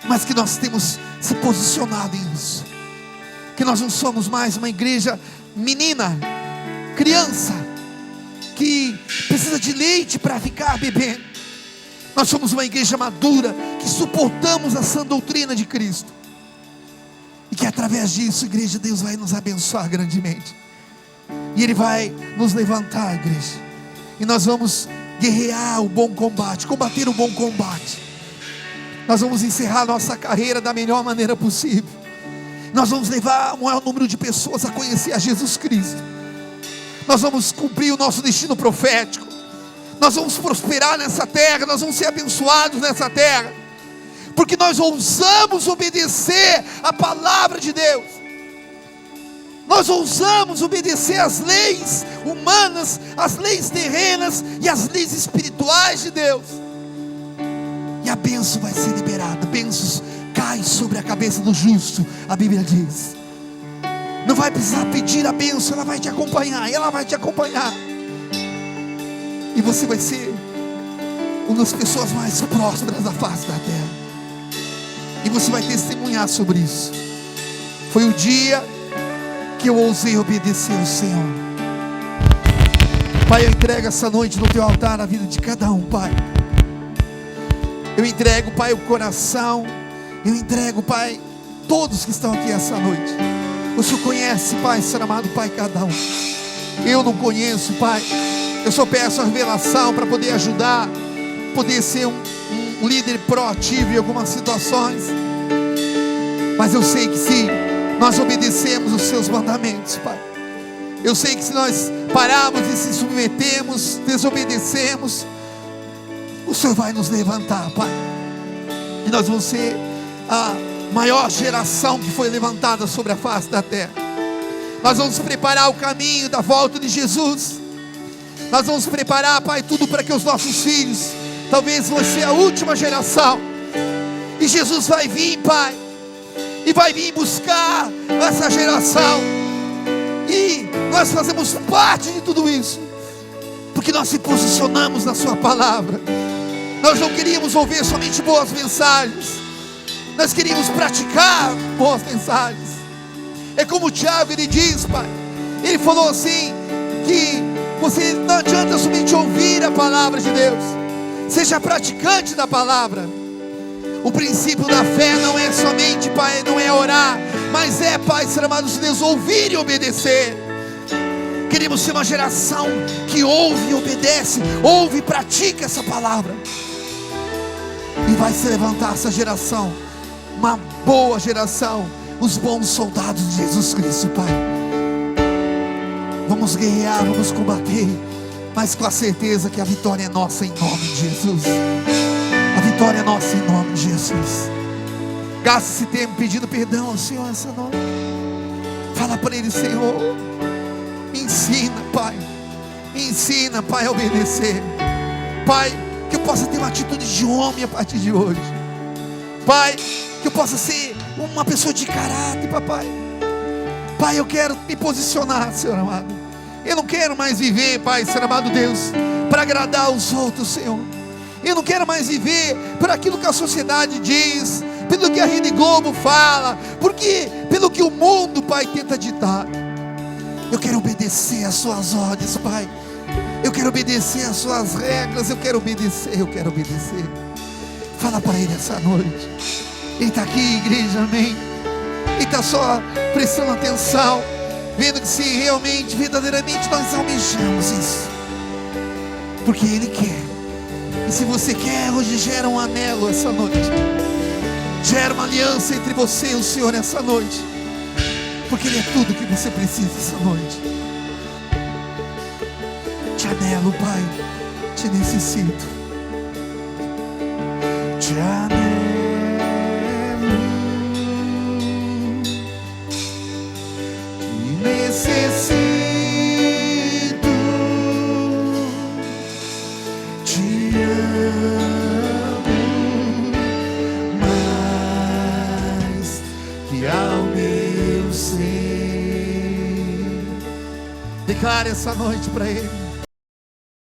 mas que nós temos se posicionado nisso. Que nós não somos mais uma igreja menina, criança, que precisa de leite para ficar bebendo. Nós somos uma igreja madura, que suportamos a sã doutrina de Cristo. E que através disso, igreja, Deus vai nos abençoar grandemente. E Ele vai nos levantar, igreja. E nós vamos guerrear o bom combate, combater o bom combate. Nós vamos encerrar nossa carreira da melhor maneira possível. Nós vamos levar o maior número de pessoas a conhecer a Jesus Cristo. Nós vamos cumprir o nosso destino profético. Nós vamos prosperar nessa terra, nós vamos ser abençoados nessa terra, porque nós ousamos obedecer a palavra de Deus. Nós ousamos obedecer às leis humanas, às leis terrenas e às leis espirituais de Deus. E a bênção vai ser liberada. Bênçãos caem sobre a cabeça do justo, a Bíblia diz. Não vai precisar pedir a bênção, ela vai te acompanhar, ela vai te acompanhar. E você vai ser uma das pessoas mais prósperas da face da terra. E você vai testemunhar sobre isso. Foi o dia que eu ousei obedecer ao Senhor. Pai, eu entrego essa noite no teu altar a vida de cada um, Pai. Eu entrego, Pai, o coração. Eu entrego, Pai, todos que estão aqui essa noite. O Senhor conhece, Pai, Senhor amado, Pai, cada um. Eu não conheço, Pai. Eu só peço a revelação para poder ajudar, poder ser um líder proativo em algumas situações. Mas eu sei que se nós obedecemos os seus mandamentos, Pai, eu sei que se nós pararmos e se submetemos, desobedecemos, o Senhor vai nos levantar, Pai. E nós vamos ser a maior geração que foi levantada sobre a face da terra. Nós vamos preparar o caminho da volta de Jesus. Nós vamos preparar, Pai, tudo para que os nossos filhos, talvez vão ser a última geração, e Jesus vai vir, Pai, e vai vir buscar essa geração, e nós fazemos parte de tudo isso, porque nós se posicionamos na sua palavra. Nós não queríamos ouvir somente boas mensagens, nós queríamos praticar boas mensagens. É como o Tiago, ele diz, Pai, ele falou assim, que você não adianta somente ouvir a palavra de Deus, seja praticante da palavra. O princípio da fé não é somente, Pai, não é orar, mas é, Pai, ser amados de Deus, ouvir e obedecer. Queremos ser uma geração que ouve e obedece, ouve e pratica essa palavra. E vai se levantar essa geração, uma boa geração, os bons soldados de Jesus Cristo, Pai. Vamos guerrear, vamos combater, mas com a certeza que a vitória é nossa em nome de Jesus. A vitória é nossa em nome de Jesus. Gaste esse tempo pedindo perdão ao Senhor essa noite. Fala para Ele: Senhor, me ensina, Pai. Me ensina, Pai, a obedecer. Pai, que eu possa ter uma atitude de homem a partir de hoje. Pai, que eu possa ser uma pessoa de caráter, papai. Pai, eu quero me posicionar, Senhor amado. Eu não quero mais viver, Pai, Senhor amado Deus, para agradar os outros, Senhor. Eu não quero mais viver por aquilo que a sociedade diz, pelo que a Rede Globo fala, porque pelo que o mundo, Pai, tenta ditar. Eu quero obedecer às suas ordens, Pai. Eu quero obedecer às suas regras. Eu quero obedecer. Fala para Ele essa noite. Ele está aqui, igreja, amém. Ele está só prestando atenção, vendo que se realmente, verdadeiramente nós almejamos isso, porque Ele quer. E se você quer, hoje gera um anelo essa noite, gera uma aliança entre você e o Senhor essa noite. porque Ele é tudo que você precisa essa noite. Te anelo, Pai, te necessito, te anelo, te necessito, te amo mais que ao meu ser. Declare essa noite para Ele.